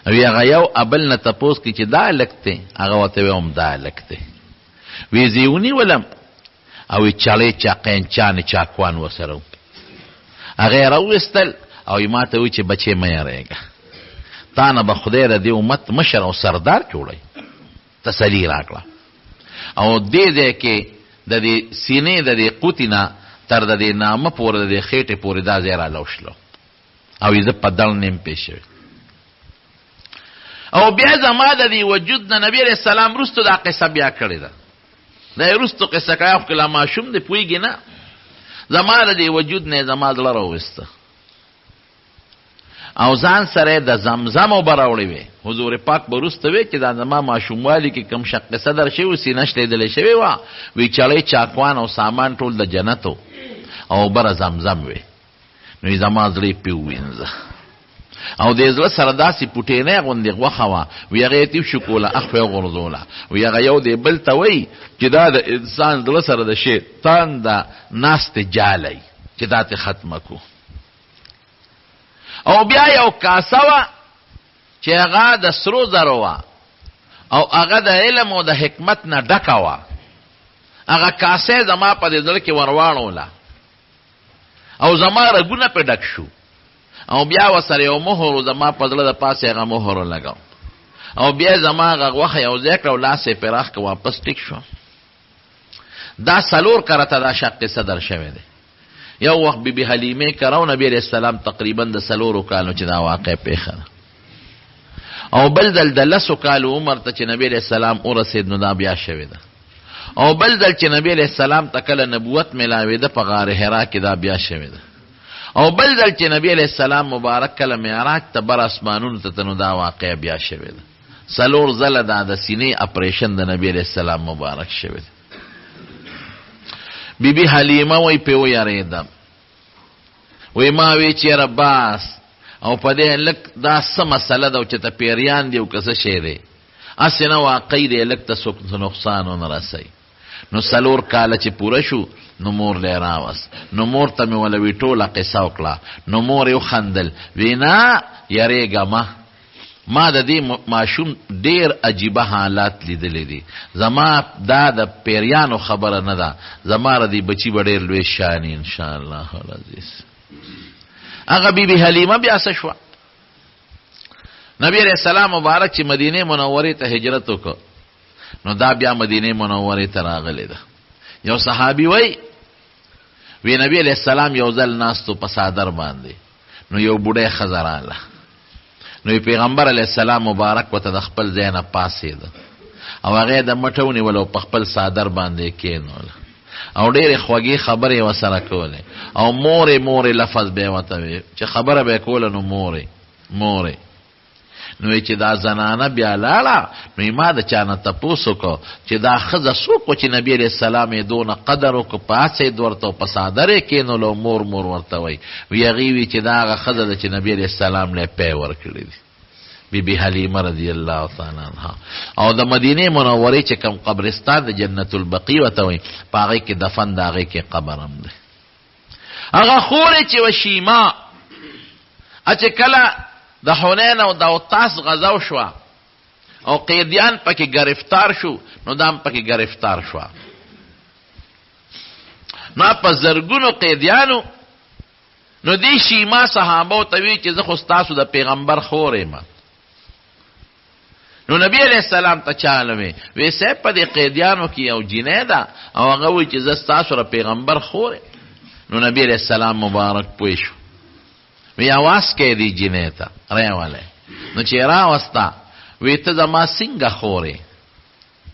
وی هغه یو ابل نه تپوس کی چې دا لک دی هغه ورته هم دا لک دی وی زیونی ولم او چاله چاقین چانه چاکوان وسره هغه راوستل او ما ته وی چې بچي مې یریګه تا نه به خدای را دی امت مشر او سردار جوړي تسلی راکړه او دې کې د دې سینې د دې قوتینا تر د دې نامه پورې د خېټې پورې دا زیرا لوشلو او یې په دل نیم پېښه او بیا زما د دې وجود نه نبی رسول الله رستو دا قصه بیا کړی ده دا رستو قصه کوي خو کله ما شوم دې پويږي نه زما د دې وجود نه زما دل راوسته او ځان سره د زمزم او براوړی وي حضور پاک برسته وي چې دا زما ماشوموالی کې کم شق صدر شي او سینش لیدل شوی وا وی چړې چاکوان او سامان ټول د جنتو او بر زمزم وي نو زما زړه پیوینځه او دې زړه سره داسې پټې نه غوندې غوخه وا وی هغه تیو شکوله اخو غرزوله وی هغه یو دې بل ته وی چې دا د انسان زړه سره د شیطان د ناست جالي چې دا ته ختمه کو او بیا یو کاسه وا چې هغه د سرو زرو وا او هغه د علم او د حکمت نه ډکه وا هغه کاسه زما په دې ځل کې ورواړوله او زما رګونه په ډک شو او بیا وسره یو مهر زما په ځل د پاسه هغه مهر لګاو او بیا زما هغه وخت یو ځکه او لاسه پراخ که واپس ټیک شو دا سلور کرته دا شق صدر شوه دی یو وخت بی بی حلیمه کراو نبی علیہ السلام تقریبا د سلورو کالو چې دا واقع پیښه او بل دل د لسو کالو عمر ته چې نبی علیہ السلام ورسید نو دا بیا شوه ده او بل دل چې نبی علیہ السلام تکله نبوت ملاوي ده په غار حرا کې دا بیا شوه ده او بل دل چې نبی علیہ السلام مبارک کله معراج ته بر اسمانونو ته نو دا واقع بیا شوه ده سلور زله د سینې اپریشن د نبی علیہ السلام مبارک شوه ده بی بی حلیمه وی پیو یاریدم وی ما وی چې رباس او په دې لک دا سم مسله دا چې ته پیریان دی او کسه شی دی اسنه واقع دی لک ته سوک نقصان نه راسي نو سلور کال چې پوره شو نو مور له راوس نو مور ته مې ولا وی ټوله قصه وکړه نو مور یو خندل وینا یریګه ما د دې ماشوم ډیر عجیبه حالات لیدلې دي زما دا د پیریانو خبره نه ده زما ردی بچی ډیر لوی شان ان شاء الله العزیز هغه بیبي حلیمه بیا څه شو نبی علیہ السلام مبارک چې مدینه منوره ته هجرت وکړ نو دا بیا مدینه منوره ته راغلی ده یو صحابي وی نبی علیہ السلام یو ځل ناستو په صادر باندې نو یو بوډه خزراله نو پیغمبر علیہ السلام مبارک وته د خپل ځای نه پاسید او هغه د مټونی ولو په خپل صادر باندې کېنول او ډېر خوږی خبره وسره کوله او مورې لفظ به وته چې خبره به کوله نو مورې نو چې دا زنانه بیا لاړه نو ما د چانه تاسو کو چې دا خزه سوق چې نبی علیہ السلام یې دون قدر او پاسه ورته په صادره کېنول او مور ورته وی وی چې دا خزه چې نبی علیہ السلام له پی ور کړی بی بی حلیمه رضی الله تعالی عنها او د مدینه منوره چې کوم قبرستان د جنت البقیع وته وي پاغه کې دفن داغه کې قبر هم ده هغه خوره چې وشیما چې کله د حنین او د اوتاس غزا شو او قیدیان پکې گرفتار شو نو دام پکې گرفتار شو نو په زرګونو قیدیانو نو دی شیما صحابه ته وی چې زه خو تاسو د پیغمبر خورې ما نو نبی علیہ السلام ته چالوي وی سه په دې قیدیانو کې یو جنیدا او هغه وی چې زه تاسو د پیغمبر خورې نو نبی علیہ السلام مبارک پوي شو وی आवाज کې دی جنیتا راواله نو چې راوستا وی ته زما څنګه خورې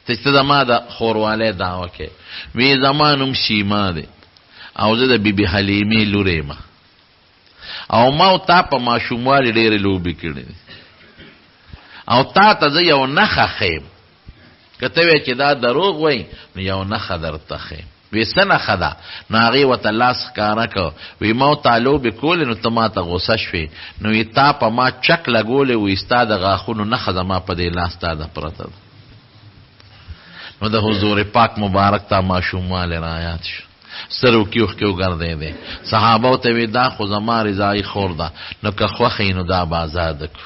ته زما د خورواله داوا کې وی زمانم شیما دی او زه د بیبي حلیمه لورې ما او ما تا په ماشوموالي ډېرې لوبې کړې او تا ته زه یو نښه خیم کته وی چې دا دروغ وای نو یو نښه درته خیم وی څه نښه ده نو هغې ورته لاس ښکاره کړ وی ما تا لوبې کولې نو ته ما ته غوسه شوې نو وی تا په ما چک لګولې وی ستا د غاښونو نښه زما په دې لاس تا ده پرته ده نو د حضور پاک مبارک تا ماشوموالی رایاد شو سرو کیوخ کیو گرده ده صحابه ته وی دا خو زما رضای خور ده نو که خوښې نو دا به آزاده کو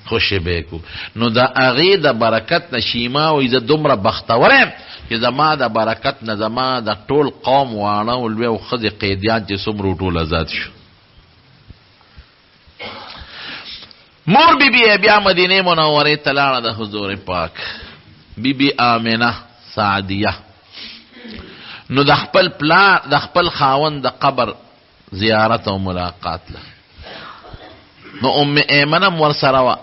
خوشی به کو. نو د هغې د برکت نه شیما وایي زه دومره بختور یم چې زما د برکت نه زما د ټول قوم واړه او لوی او ښځې قیدیان چې څومره ټول آزاد شو. مور بی بی بیا مدینه منورې ته لاړه د حضور پاک بی بی آمنه سعدیه. نو د خپل پلار د خپل خاوند د قبر زیارت او ملاقات له. نو ام ایمنه م ورسره وه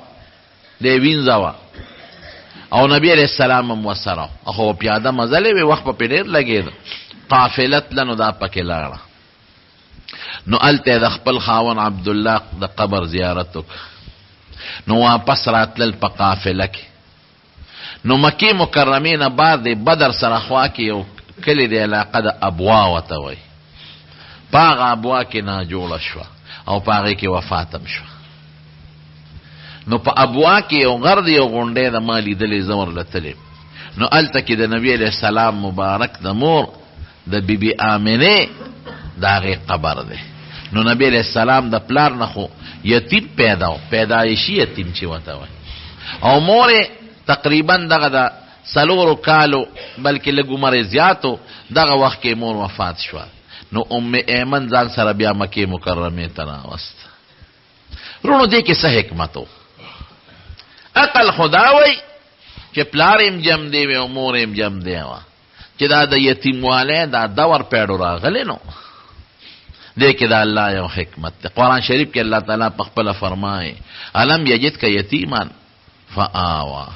دی وینځه وه او نبی علیه السلام هم ورسره و. خو پیاده مزلې وې وخت په پې ډېر لګېده. قافله تله نو دا پکې لاړه. نو هلته د خپل خاوند عبدالله د قبر زیارت وکړه. نو واپس راتلل په قافله کې. نو مکې مکرمې نه بعد د بدر سره خوا کې یو کلی د علاقه د ابوا ورته وایي. په هغه ابوا کې ناجوړه شوه او په هغې کې وفات هم شوه. نو په ابوا کې یو غر د یو غونډۍ د ما لیدلې زه ورلتلې. نو هلته کې د نبي علیه السلام مبارک د مور د بی بی آمنې د هغې قبر دی. نو نبی علیه السلام د پلار نه خو یتیم پیدا و، پیدایشي یتیم چې ورته وایي. او مور یې تقریبا دغه د 4 کالو بلکې لږ عمر یې زیاتو دغه وخت کې مور وفات شوه. نو ام ایمن ځان سره بیا مکې مکرمې ته راوست. رونو دې کې څه حکمت و؟ عقل خدا وی چې پلار یم جم دی وی او مور یم جم دی وه چې دا د یتیموالی دا دور پیړو راغلی. نو دې کې دا الله یو حکمت دی. قرآن شریف کې الله تعالی په خپله فرمایي الم یجدک یتیما فآوا.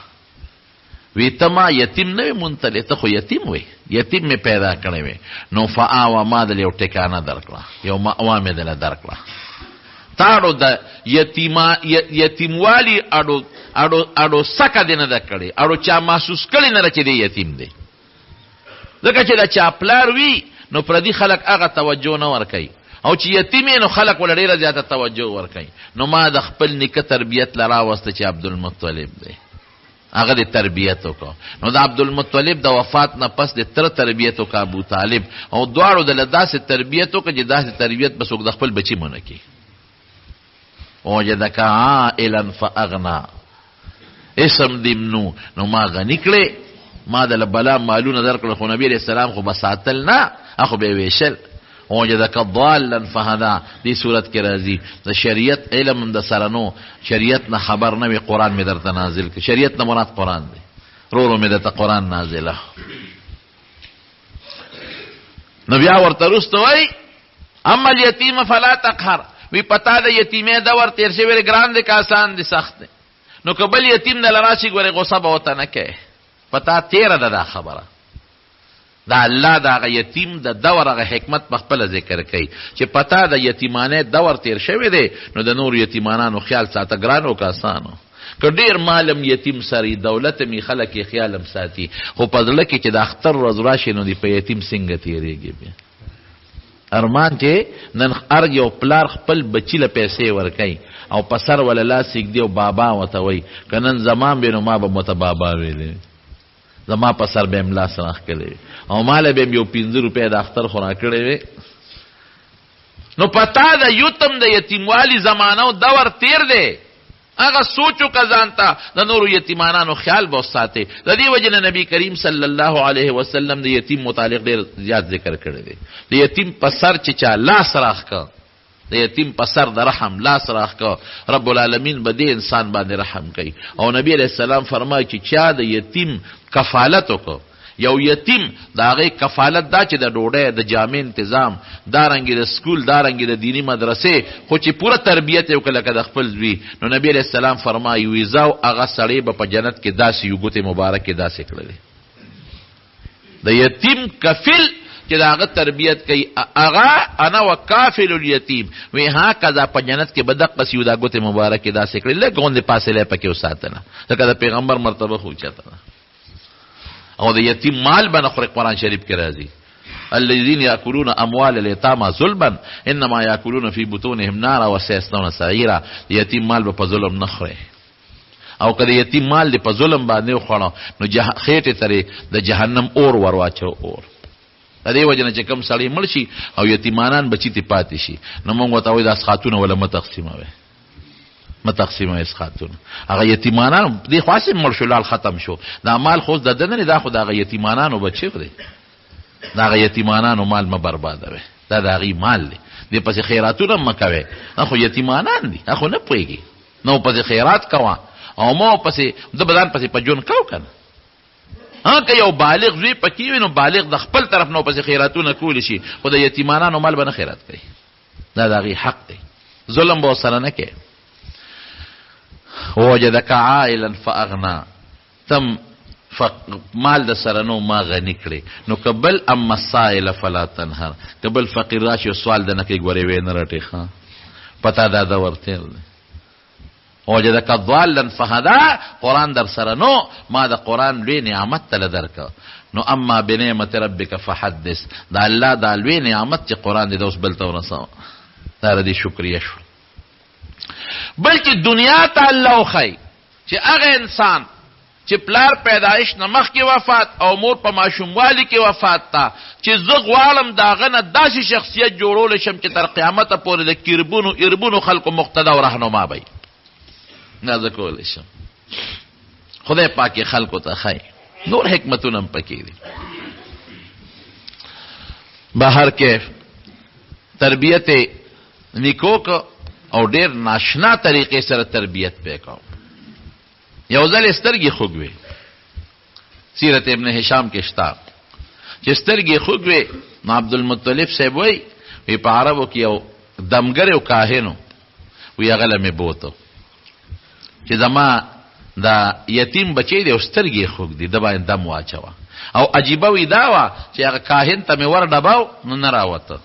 وی ته ما یتیم نه وی منتلی، ته خو یتیم وی، یتیم مې پیدا کړی وی. نو فآوا ما دل یو ټکانه درکړه، یو مأوا مې دله درکړه. تاړو د یتیموالی اړو سکه دی نه ده کړې، اړو چا محسوس کړی نه ده چې دی یتیم دی. ځکه چې د چا پلار وي نو پردي خلک هغه توجه نه ورکوي، او چې یتیم نو خلک ول ډېره زیاته توجه ورکوي. نو ما د خپل نیکه تربیت له راوسته چې عبدالمطلب دی، هغه د تربیت وکړه. نو د عبدالمطلب د وفات نه پس د تره تربیت وکړه ابو طالب، او دواړو دله داسې تربیت وکړه چې داسې تربیت به څوک د خپل بچي مونه کړي. وجدک عائلا فاغنا، اسم دیمنو نو ما غنی کړې، ما دله بلا مالونه درکړه، خو نبی علیه السلام خو به ساتل نه، هغه به ویشل. وجدک ضالا فهدا دې صورت کې راځي. د شریعت علم د سره نو، شریعت نه خبر نه وي، قرآن مې درته نازل کړي. شریعت نه مراد قرآن دی، رو مې درته قرآن نازله. نو بیا ورته وروسته وایي اما الیتیم فلا تقهر. وی پتا د یتیمې دور تیر شوی ګران دی که آسان دی سخت دی. نو که بل یتیم نه لراشي ګورې غصه به ورته نه کوې، پتا تیره ده دا خبره. دا الله د هغه یتیم د دور هغه حکمت په خپله ذکر کوي چې پتا د یتیمانې دور تیر شوی دی. نو د نور یتیمانانو خیال ساته، ګرانو که آسانو. که ډېر مالم یتیم سری، دولت می خلک یې خیالم ساتي، خو په زړه کې چې د اختر ورځ راشي نو د په یتیم څنګه تېرېږي. بیا ارمان چې نن ارګ یو پلار خپل بچی له پیسې ورکوي او په سر ولا لاس یږدي او بابا ورته وایي که نن زمان بې نو ما به مته بابا ویلی، زما په سر به م لاس راښکلی او ماله به م یو 5 روپۍ د اختر خو راکړی وی. نو پتا د یتم د یتیموالي زمانه او دور تیر دی. هغه سوچو که ځان ته د نورو یتیمانانو خیال به وساتې. د دې وجې نه نبي کریم صلی الله علیه وسلم د یتیم متعلق ډېر زیات ذکر کړی دی. د یتیم په سر چې چا لاس راښکه، د یتیم په سر د رحم لاس راښکه، رب العالمین به دې انسان باندې رحم کوي. او نبی علیه السلام فرمایي چې چا د یتیم کفالت وکړه، یو یتیم د هغې کفالت دا چې د ډوډۍ د جامې تنظام، دارنګې د سکول، دارنګې د دینی مدرسې، خو چې پوره تربیت یې وکړه لکه د خپل زوی. نو نبی علیه السلام فرمایي ویزا او هغه سړی به په جنت کې داسې یو ګوتې مبارکې داسې کړلې. د یتیم کفل چې د هغه تربیت کوي، هغه انا وکافل الیتیم، وی هکذا په جنت کې به دقسې یو دا ګوتې مبارکې داسې کړې، لږ غوندې فاصله پکې وساتله، ځکه د پیغمبر مرتبه خو اوچته ده. او د یتیم مال به نه خوري. قرآن شریف کې راځي الذین یاکلون اموال الیتامی ظلما انما یاکلون فی بطونهم نارا وسیصلون سعیرا. یتیم مال به په ظلم نه خوري، او که د یتیم مال دې په ظلم باندې وخوړه نو خېټې ته د جهنم اور ورواچو. اور د دې وجه نه چې کوم سړی مړ شي او یتیمانان بچي ته پاتې شي، نو موږ ورته وایو دا اسخاتونه وله مه تقسیموئ، متقسمه اسخاتون هغه یتیمانان دې خاصه مرشلال ختم شو دا مال خو د دنه دا خو د یتیمانانو بچی دی دا یتیمانانو مال ما بربادوي دا دغه مال دی دې پس خیراتونه مکوي خو یتیمانان دي خو نه پويږي نو پس خیرات کوا او مو پس د بدن پس په جون کاو کنه که یو بالغ زوی پکې وي نو بالغ د خپل طرف نو پس خیراتونه کول شي خو د یتیمانانو مال به نه خیرات کوي دا دغه حق دی ظلم به سره نه کوي وجدک عائلا فاغنا تم مال د سره نو ما غنی کړي نو قبل اما السائل فلا تنهر قبل فقیر راشي سوال د نه کوي ګورې وې نه رټي ښا پتا دا ورته وجدک ضالا فهدا قران در سره نو ما د قران لوی نعمت تل درک نو اما بنعمت ربک فحدث دا الله دا لوی نعمت چې قران دې اوس بل ته ورسو دا دې شکریا شو بلکې دنیا ته الله خی چې هغه انسان چې پلار پیدایش نمخ کې وفات او مور په ماشوموالي کې وفات تا چې زه غواړم داغه نه داسې شخصیت جوړول شم چې تر قیامت پورې د کیربونو اربونو خلکو مقتدا او راهنما وي نه زه کولی شم خدای پاک خلکو ته خی نور حکمتونه هم پکې دي بهر کې تربیت نیکو او ډیر ناشنا طریقې سره تربیت وکاو یو ځل سترګې خوږوي سیرت ابن هشام کې شتا چې سترګې خوږوي نو عبدالمطلب صاحب وی په عربو کې یو دمګر او کاهنو وی هغه لمه بوته چې زما دا یتیم بچی دی او سترګې خوږ دي د باندې دم واچوا او عجیبه وی دا وا چې هغه کاهن ته مې ور ډباو نو نه راوته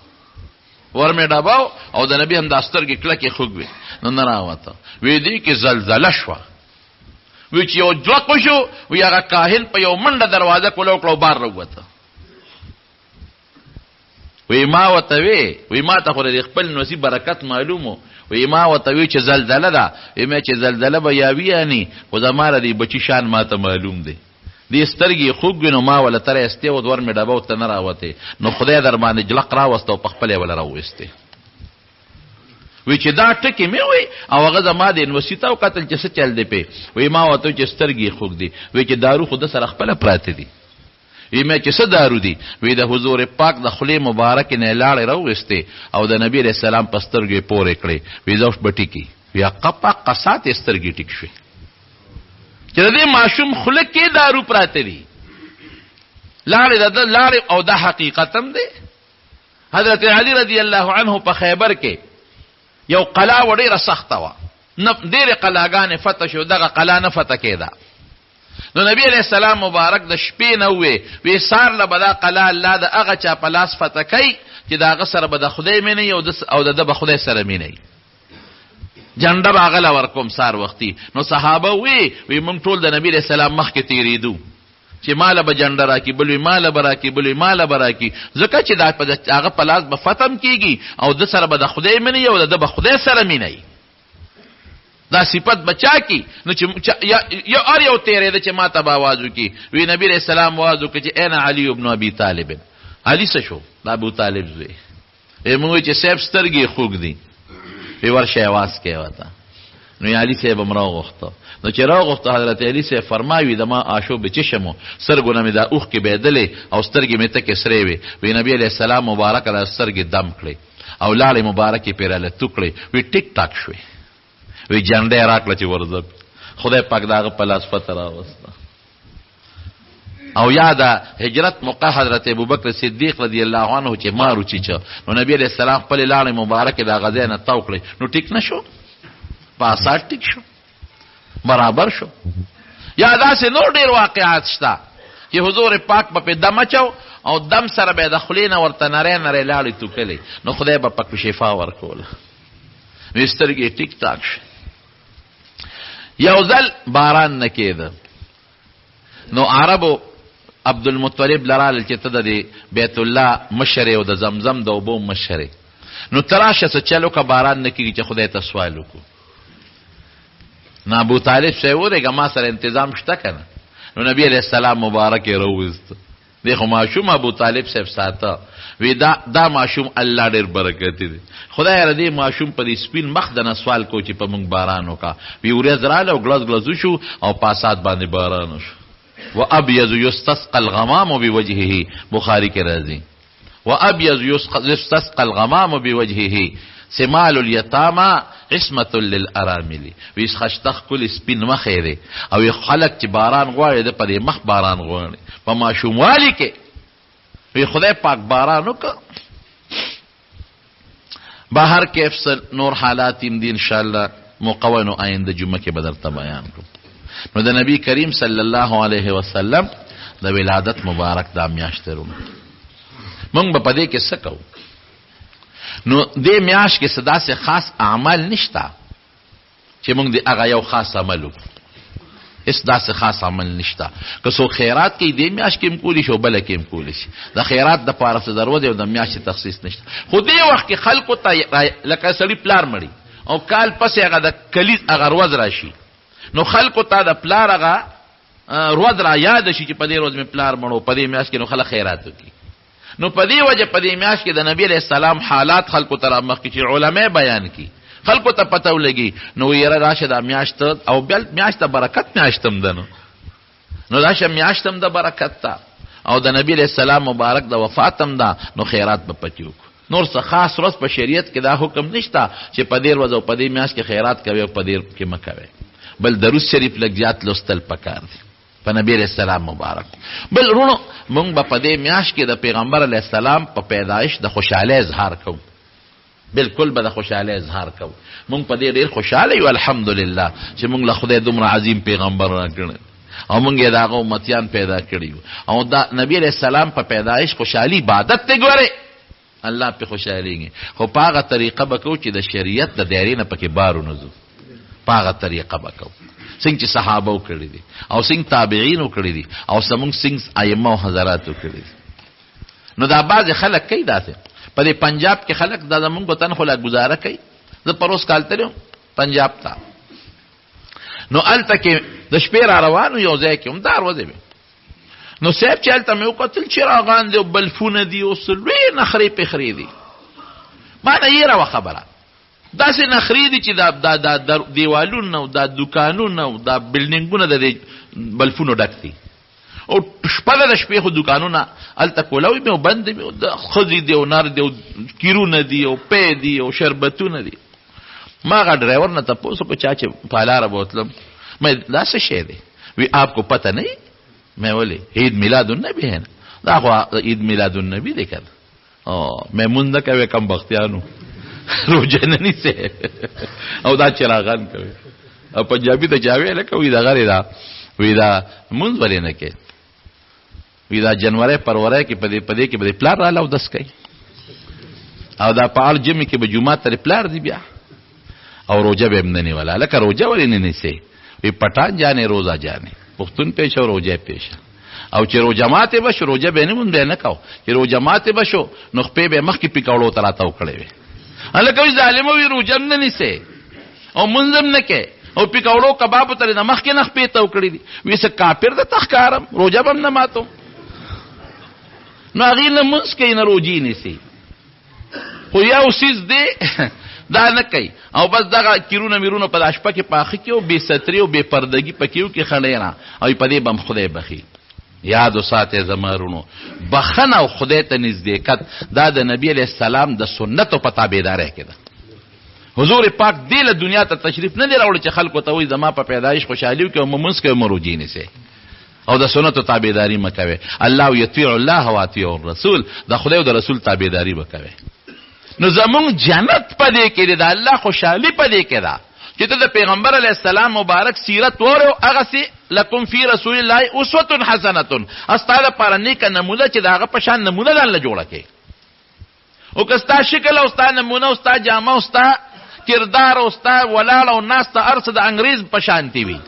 ور مې ډباو او د نبی هم د سترګې کلکې خوږوي نو نه راوته وی دی کې زلزله شوه وی چې یو ځوق شو وی هغه کاهن په یو منډه دروازه کولو کړو بار راوته وی ما وته وی ما ته خو خپل نصیب برکت معلومو وی ما وته وی چې زلزله ده وی ما چې زلزله به یاوی یعنی خو زماره دی بچی شان ما ته معلوم دی دې سترګې خوږ نو ما ولا تر استه و ور مې ډباو ته نه راوته نو خدای در باندې جلق راوسته په خپل ولا راوسته وی چې دا ټکی مې وی او هغه زما د یونیورسيټي او قتل چې څه چل دی په وی ما وته چې سترګې خوږ دي وی چې دارو خود سره خپل پراته دي وی مې چې څه دارو دي وی د حضور پاک د خلی مبارک نه لاړ راوسته او د نبی رسول الله پسترګې پورې کړې وی زوش بټی کی وی قپا قصات سترګې ټیک شوی چې دې ماشوم خلک کې دارو پراته دي لاړ او د حقیقتم دی حضرت علی رضی الله عنه په خیبر کې یو قلا وړي سخته وا ډېر قلاګانې فتح شو دغه قلا نه فتح کېده نو نبی علیہ السلام مبارک د شپې نه وی سار له بدا قلا الله د هغه چا پلاس فتح کوي چې دا هغه سره به د خدای مینه او د به خدای سره مینه جنډه باغله ورکوم سار وختي نو صحابه وی مونږ ټول د نبی علیہ السلام مخ کې تیریدو چې مال به جنډه راکی بلوي مال به راکی بلوي مال به راکی ځکه چې دا په هغه پلاس به ختم کیږي او د سره به د خدای مینه او د به خدای سره مینه دا صفت بچا کی نو چې یو ار یو تیرې د چې ما ته आवाज وکي وی نبی رسول الله आवाज وکي چې انا علی ابن ابي طالب علی څه شو دا ابو طالب زوی موږ چې سیف سترګې خوګ دي په ورشه आवाज کې وتا نو علی صاحب امرو غوښته نو چې راغوښته حضرت علی صاحب فرمایي د ما عاشو بچشمو سرګونه مې دا اوخ کې بيدلې او سترګې مې ته کې سرې وي نبی عليه السلام مبارک را سترګې دم کړې او لاړې مبارکې پیراله ټوکړې وی ټیک ټاک شوې وی جنډه راکړه چې ورزب خدای پاک داغه پلاس فتره واسطه او یادا هجرت موقع حضرت ابوبکر صدیق رضی الله عنه چې مارو چیچا نو نبی علیہ السلام خپل لاړې مبارک دا غزا نه توکړې نو ټیک نشو پاسات ټیک شو برابر شو یا داسې نور ډیر واقعات شته چې حضور پاک په دم چاو او دم سره به د خلینا ورته نری لاړې توکلې نو خدای به پاک شفا ورکول وسترګې ټیک ټاک شي یو ځل باران نه کېده نو عربو عبدالمطلب لرال چې ته د بیت الله مشره او د زمزم د اوبو مشره نو تراشه څه چلو که باران نه کېږي چې خدای ته سوال وکړو نو ابو طالب صاحب ورګه ما سره تنظیم شته کنه نو نبی علیہ السلام مبارک راوست دیخو معشوم ابو طالب صاحب ساته وی دا معشوم الله ډیر برکت دی. خدای ردی معشوم په دې سپین مخ د سوال کو چې په مونږ باران وکا وی ورځ رااله او غلز غلزو شو او پاسات باندې باران شو. وابيض يستسقى الغمام بوجهه بخاری کې راځي وابيض يستسقى الغمام بوجهه سمال اليتامى عصمة للارامل. وی خشتخ کل سپین مخ دی او خلق چې باران غواړي د په مخ باران غواړي په معشوم والی کې وی خدای پاک باران وکړه. بهر کې افسر نور حالات دي ان شاء الله مقونو آینده جمعه کې بدرته بیان کوم. نو د نبی کریم صلی الله علیه وسلم د ولادت مبارک دا میاشت ورونه مونږ په دې کې څه کوو. نو دې میاشت کې صدا سے خاص اعمال نشتا چې مونږ دې هغه یو خاص عمل وکړو. اس دا سے خاص عمل نشتا. که سو خیرات کې دې میاشت کې کولی شو بل کې کولی شي. د خیرات د پاره څه ضرورت او د میاشت تخصیص نشته. خو دې وخت کې خلکو ته لکه سړی پلار مړی او کال پسې هغه د کلیز هغه ورځ راشي نو خلکو ته د پلار هغه ورځ را یاد شي چې په دې ورځ مې پلار مړو په دې میاشت کې نو خلک خیرات وکړي. نو په دې وجه په دې میاشت کې د نبی علیہ السلام حالات خلکو ته مخکې چې علماء بیان کړي خلکو ته پته ولګي نو یره راشه د میاشت او بل میاشت برکت میاشتم ده نو راشه میاشتم د برکت تا او د نبی علیہ السلام مبارک د وفاتم ده نو خیرات به پکیو. نور څه خاص ورځ په شریعت کې دا حکم نشته چې په دې ورځ او په دې میاشت کې خیرات کوي او په دې کې مکوي بل درود شریف لږ زیات لوستل پکار دي په نبی علیہ السلام مبارک. بل رونو مونږ په دې میاشت کې د پیغمبر علیہ السلام په پیدایش د خوشاله اظهار کوو. بالکل به د خوشاله اظهار کوو. مونږ په دې ډېر خوشاله یو الحمدلله چې مونږ له خدای دومره عظیم پیغمبر راکړ او مونږ یې دغه امتیان پیدا کړیو او دا نبی علیہ السلام په پیدایش خوشحالي عبادت ته ګوره الله په خوشاليږي. خو په هغه طریقه به کوو چې د شریعت د دایرې نه پکې بارو نزو. په هغه طریقه به کوو څنګه چې صحابه وکړي دي او څنګه تابعین وکړي دي او څنګه ائمه او حضرات وکړي دي. نو دا بعض خلک کوي داسې په دې پنجاب کې خلک دا زمونږ تن خو لا گزاره کوي. زه پروس کال تلم پنجاب ته نو الته کې د شپې را روانو یو ځای کې هم دا ورځې نو صاحب چې هلته مې وکتل چراغان دي او بلفونه دي او سلوی نخرې پخرې دي. ما نه یې راوه خبره داسې نخرې دي چې دا دیوالونه او دا دوکانونه او دا بلډینګونه د بلفونو ډک دي او شپه د شپې خو دوکانونه هلته کولاوي مې او بند مې د ښځې دي او نر دي او کیرونه دي او پی دي او شربتونه دي. ما هغه ډرایور نه تپوس وکړو چا چې په لاره به وتلم میں دا څه شی دی وی آپ کو پتہ نہیں میں بولے عید میلاد النبی ہے نا دا خو عید میلاد النبی دی کنه میں مونږ کوي کم بختیانو روزه نه نیسه او دا چراغان کوي او پنجابی ته چاوي لکه وی دا غری دا وی دا مونږ ولې نه کې وی دا جنوري پرورې کې پدې کې به پلار را لاو دس کوي او دا پال جمعې کې به جمعه تر پلار دی بیا او روزه به نه نیولا لکه روزه ولې نه نیسه وی پټان جانے روزه جانے پختون پیش او روزه پیش او چې روزه ماته بشو روزه به نه مونږ نه کاو چې روزه ماته بشو نو خپې به مخ کې پکاوړو تراته وکړې وي الکه ظالم وی روزه نه نیسه او منظم نه کې او پکاوړو کباب تر نه مخ کې نه خپې ته وکړې دي وی څه کافر د تخکارم روزه بم نه ماتو نو هغه نه مونږ کې نه روزي نیسي خو یو سیز دی دا نه کوي او بس دغه کیرونه میرونه په داشپه کې پاخه کې او بے ستري او بے پردګي پکيو کې خړې نه او په دې بم خدای بخي یاد وساته زمارونو بخنه او خدای ته نزدېکت دا د نبی علیہ السلام د سنت او پتابیداري کې ده. حضور پاک دې له دنیا ته تشریف نه دی راوړی چې خلکو ته وي زما په پیدایش خوشحالي کې او ممنس کې مروجي نه سي او د سنت او تابعداري مکوي. الله یطیع الله او اطیع الرسول د خدای او د رسول تابعداري وکوي. نو زمون جنت پدې کې دی دا الله خوشحالي پدې کې ده چې ته د پیغمبر علیه السلام مبارک سیرت وره هغه سي لکم فی رسول الله اسوه حسنه استاله پر نیک نمونه چې داغه په شان نمونه الله جوړه کې او کستا شکل او ستا نمونه او ستا جامه او ستا کردار او ستا ولال او ناس ته ارث د انګریز په شان دی وي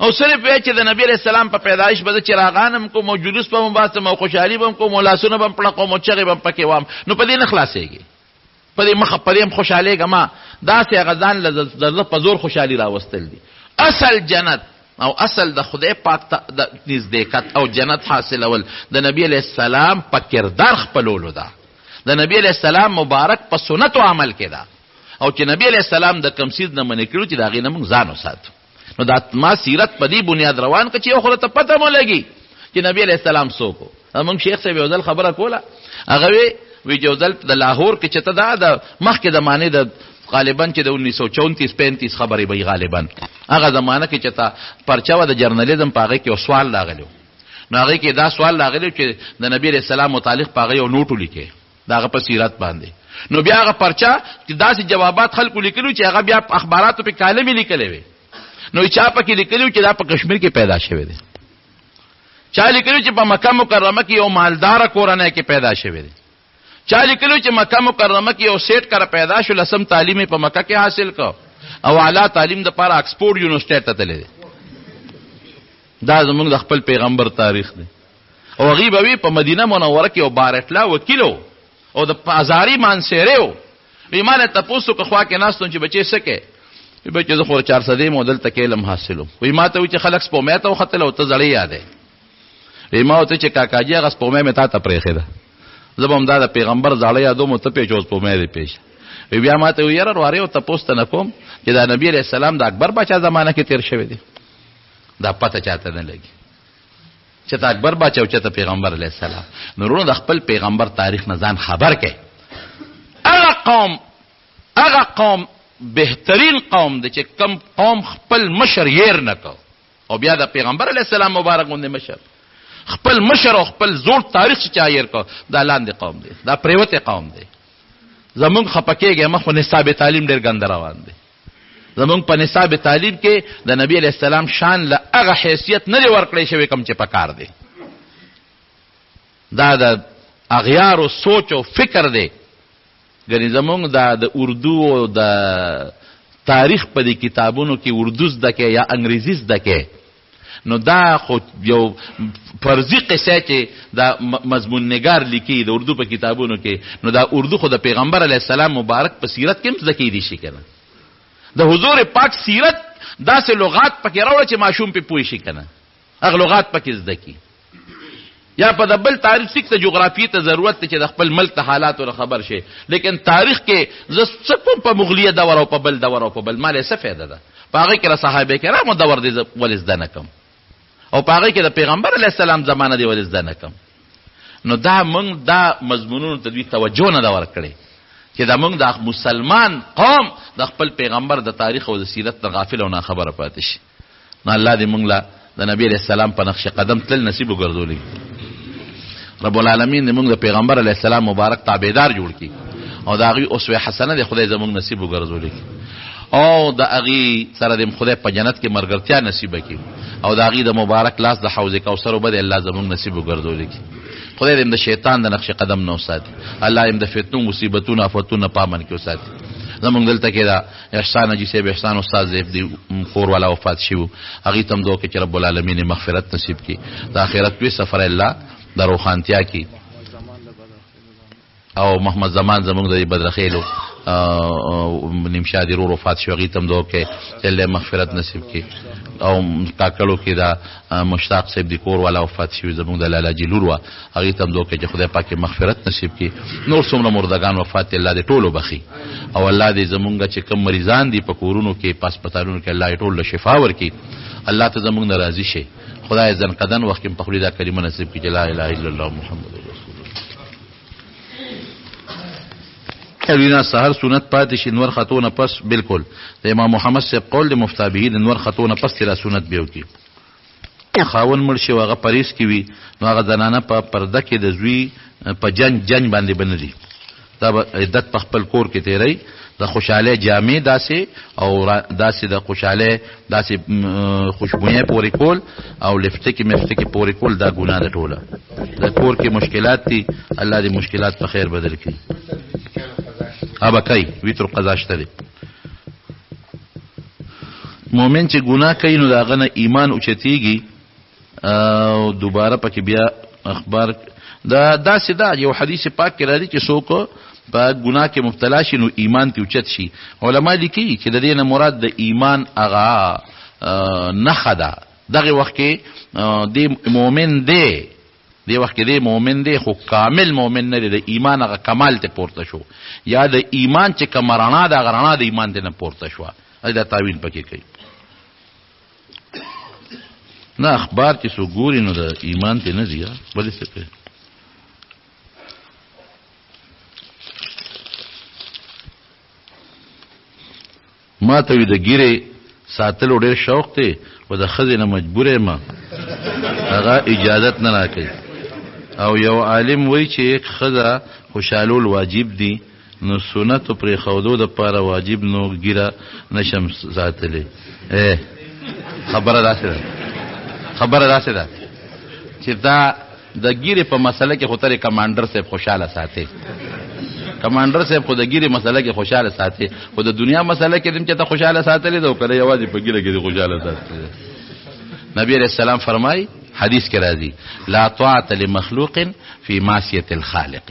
او صرف وی چې د نبی علیہ السلام په پیدایش بده چراغانم کو موجودس په مباسم او خوشحالي بم کو مولاسونه بم پړه کو مچغه بم پکې وام نو په دې نه خلاصيږي پدې مخ پدې خوشاله غما دا سه غزان لزر په زور خوشحالي راوستل دي. اصل جنت او اصل د خدای پاک د نزدېکت او جنت حاصلول د نبی علیہ السلام په کردار خپلولو ده، د نبی علیہ السلام مبارک په سنت او عمل کې ده. او چې نبی علیہ السلام د کم سیز نه منې کړو چې د هغې نه موږ ځان وساتو. نو دا ما سیرت په دې بنیاد روان که چې یو خو ته پته مو لګي چې نبی علیہ السلام څوک و. موږ شیخ صاحب یو ځل خبره کوله، هغه وی یو ځل د لاهور کې چې ته دا د مخکې د معنی د غالبا چې د 1934-35 خبرې به غالبا هغه زمانه کې چې تا پرچا و د جرنالیزم په هغې کې یو سوال راغلی، نو هغې کې دا سوال راغلی چې د نبی علیہ السلام متعلق په هغې یو نوټ ولیکې د هغه په سیرت باندې. نو بیا هغه پرچا چې داسې جوابات خلکو لیکلو چې هغه بیا اخباراتو په کالمې لیکلی وي. نو چا پکې لیکلي چې دا په کشمیر کې پیدا شوی دی، چا لیکلي چې په مکه مکرمه کې یو مالداره کورنۍ کې پیدا شوی دی، چا لیکلي چې مکه مکرمه کې یو سیټ کر پیدا شو، لسم تعلیم په مکه کې حاصل کو او اعلی تعلیم د پاره اکسفورد یونیورسيټي ته تللی دی. دا زموږ د خپل پیغمبر تاریخ دی. او هغې به وي په مدینه منوره کې یو بارټلا وکیل او د ازاري مانسیری و. وی ما نه تپوس وکړه خوا کې ناست وم چې بچې څه کې؟ وی بچې زه خو 400 مو دلته کې علم حاصلوم. وی ما ته وی چې خلک سپومې ته وختل او ته زړې یادې. وی ما ورته چې کاکاجي هغه سپومې مې تا ته پرېښې ده، زه به هم دا د پیغمبر زاړه یادوم او ته پېچ اوس سپومې دې پېښ. وی بیا ما ته وی یاره وارې او تپوس ته نه کوم چې دا نبي علیه السلام د اکبر باچا زمانه کې تېر شوی دی، دا پته چاته نه لګي چې ته اکبر باچا او چې ته پیغمبر علیه السلام. نو وروڼو د خپل پیغمبر تاریخ نه ځان خبر کړئ. هغه قوم بهترین قوم دی چې کم قوم خپل مشر ير نه کو او بیا د پیغمبر علیه السلام مبارک غوندې مشر خپل مشر او خپل زوړ تاریخ چې چا ير کو، دا لاندې قوم دی، دا پریوته قوم دی. زمونږ خپکیږي مخ نصاب تعلیم ډېر ګند روان دی. زمونږ په نصاب تعلیم کې د نبی علیہ السلام شان له هغه حیثیت نه دی ورکړی شوی کوم چې پکار دی. دا د اغیارو سوچ او فکر دی. ګنې زمونږ د اردو او د تاریخ په دې کتابونو کې اردو زده کې یا انګریزي زده کې، نو دا خو یو فرضي قصه چې دا مضمون نگار لیکي د اردو په کتابونو کې، نو دا اردو خو د پیغمبر علیه السلام مبارک په سیرت کې هم زده کېدی شي که نه. د حضور پاک سیرت داسې لغات پکې راوړه چې ماشوم پې پوه شي که نه، هغه لغات پکې زده کړي. یا په د بل تاریخ سیک ته جغرافیې ته ضرورت دی چې د خپل ملک ته حالاتو خبر شي، لیکن تاریخ کې زه څه کوم په مغلیه دور او په بل دور او په بل مالې څه فایده ده؟ په هغې کې د صحابه کرامو دور دی ولې زده نه کم، او په هغې کې د پیغمبر علیه السلام زمانه دی ولې زده نه کم. نو دا موږ دا مضمونونو ته دوی توجه نه ده ورکړې چې دا موږ د مسلمان قوم د خپل پیغمبر د تاریخ او د سیرت نه غافل او ناخبره پاتې شي. نو الله دې موږ له د نبی علیه السلام په نقش قدم تلل نصیب وګرځولي. رب العالمین دې موږ د پیغمبر علیه السلام مبارک تابعدار جوړ کړي او د هغې اسوه حسنه دې خدای زموږ نصیب وګرځولي او د هغې سره دې خدای په جنت کې ملګرتیا نصیبه کړي او د هغې د مبارک لاس د حوض کوثر اوبه دې الله زموږ نصیب وګرځولي کړي. خدای دې د شیطان د نقش قدم نه وساتي، الله دې د فتنو مصیبتونو آفتونو په امن کې وساتي. زمونږ دلته کې دا احسان حاجي صاحب احسان استاد صاحب دی خور والا وفات شوي، هغې ته هم دعا وکړي چې رب العالمین مغفرت نصیب کړي، د آخرت وی سفر الله د روښانتیا کړي. او محمد زمان زمونږ د بدرخیلو نیمشادي رور وفات شو، هغې ته هم دعا وکړي چې الله مغفرت نصیب کړي. او کاکړو کې دا مشتاق صاحب دی کور والا وفات شوي زمونږ د لالاجي لور وه، هغې ته هم دعا وکړي چې خدای پاک مغفرت نصیب کړي. نور څومره مردگان وفات دی الله دې ټولو بخي او الله دې زمونږ چې کوم مریضان دي په کورونو کې په هسپتالونو کې الله یې ټول له شفا ورکړي. الله ته زمونږ نه راضي شي. خدای ځنقدن وخت کې په خولې دا کلمه نصیب کړي چې لا اله الا الله محمد رسول الله. وینا سحر سنت پاتې شي نور خطونه پس بالکل د امام محمد صاحب قول د مفتابهین نور خطونه پس تیرا سنت بیو کی خاون مړ شي هغه پریس کی وي نو هغه زنانه په پرده کې د زوی په جنگ باندې بندي دا عدت په خپل کور کې تیری د خوشاله جامې داسې او داسې د خوشاله داسې خوشبوئه پورې کول او لفټه کې مفته کې پورې کول دا ګناه ده ټوله. د کور کې مشکلات دي الله دې مشکلات په خیر بدل کړي. ابا کوي ویتر قضا شته دی. مومن چې ګناه کوي نو داغه نه ایمان اوچتیږي او دوباره پکې بیا اخبار دا داسې دا یو حدیث پاک کې راځي چې څوک په ګناه کې مبتلا شي نو ایمان ته اوچت شي. علما لیکي چې د دې نه مراد د ایمان هغه نخه ده. دغه وخت کې دی مؤمن دی، دی وخت کې دی مؤمن دی، خو کامل مؤمن نه دی، د ایمان هغه کمال ته پورته شو، یا د ایمان چې کوم رڼا ده هغه رڼا د ایمان ته نه پورته شوه. دا تعویل پکې کوي. نه اخبار چې څوک ګوري نو د ایمان ته نه ځي، بلې څه کوي. ما ته وي د ګیرې ساتلو ډېر شوق دی، خو د ښځې نه مجبور یم، هغه اجازت نه راکوي. او یو عالم وایي چې یک ښځه خوشحالول واجب دي، نو سنتو پرېښودو دپاره واجب نو ګیره نشم ساتلی. خبره داسې ده، خبره داسې ده چې دا د ګیرې په مسله کې خو ترې کمانډر صاحب خوشحاله ساتي، کمانډر صاحب خو د ګیرې مسله کې خوشحاله ساتي، خو د دنیا مسله کې دم چې ته خوشحاله ساتلی ده او که یوازې په ګیره کې دې خوشحاله ساتلی ده. نبی علیہ السلام فرمای حدیث کې راځي لا طاعة لمخلوق فی معصیة الخالق.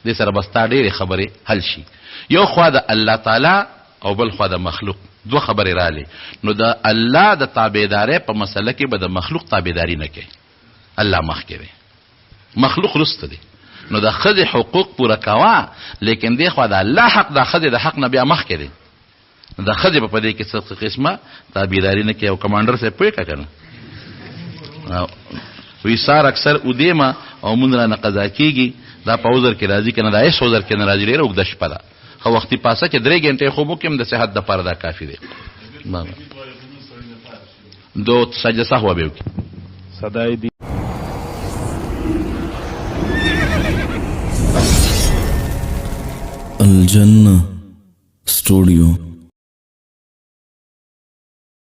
دې سره بس تا ډېرې خبرې حل شي. یو خوا د الله تعالی او بل خوا د مخلوق، دو خبرې رالی. نو د الله د تابعدارۍ په مسله کې به د مخلوق تابعداري نه کوي، الله مخکې دی، مخلوق رسته دی. نو د ښځې حقوق پوره کوه، لیکن دې خوا د الله حق د ښځې د حق نه بیا مخکې دی. د ښځې په دې کې څه قسمه تابعداري نه کوي. او کمانډر صاحب پوهېږه که نه وی سار اکثر ادیمه او مونږ رانه قضا کېږي، دا په عذر کې راځي که نه، دا هېڅ عذر کې نه راځي، ډېره اوږده شپه ده، خو وختي پاسه کې 3 غنټې خوب وکړم د صحت دپاره دا کافي دی. دو سجده سهوه به وکړي. صدای دی الجنة ستوديو.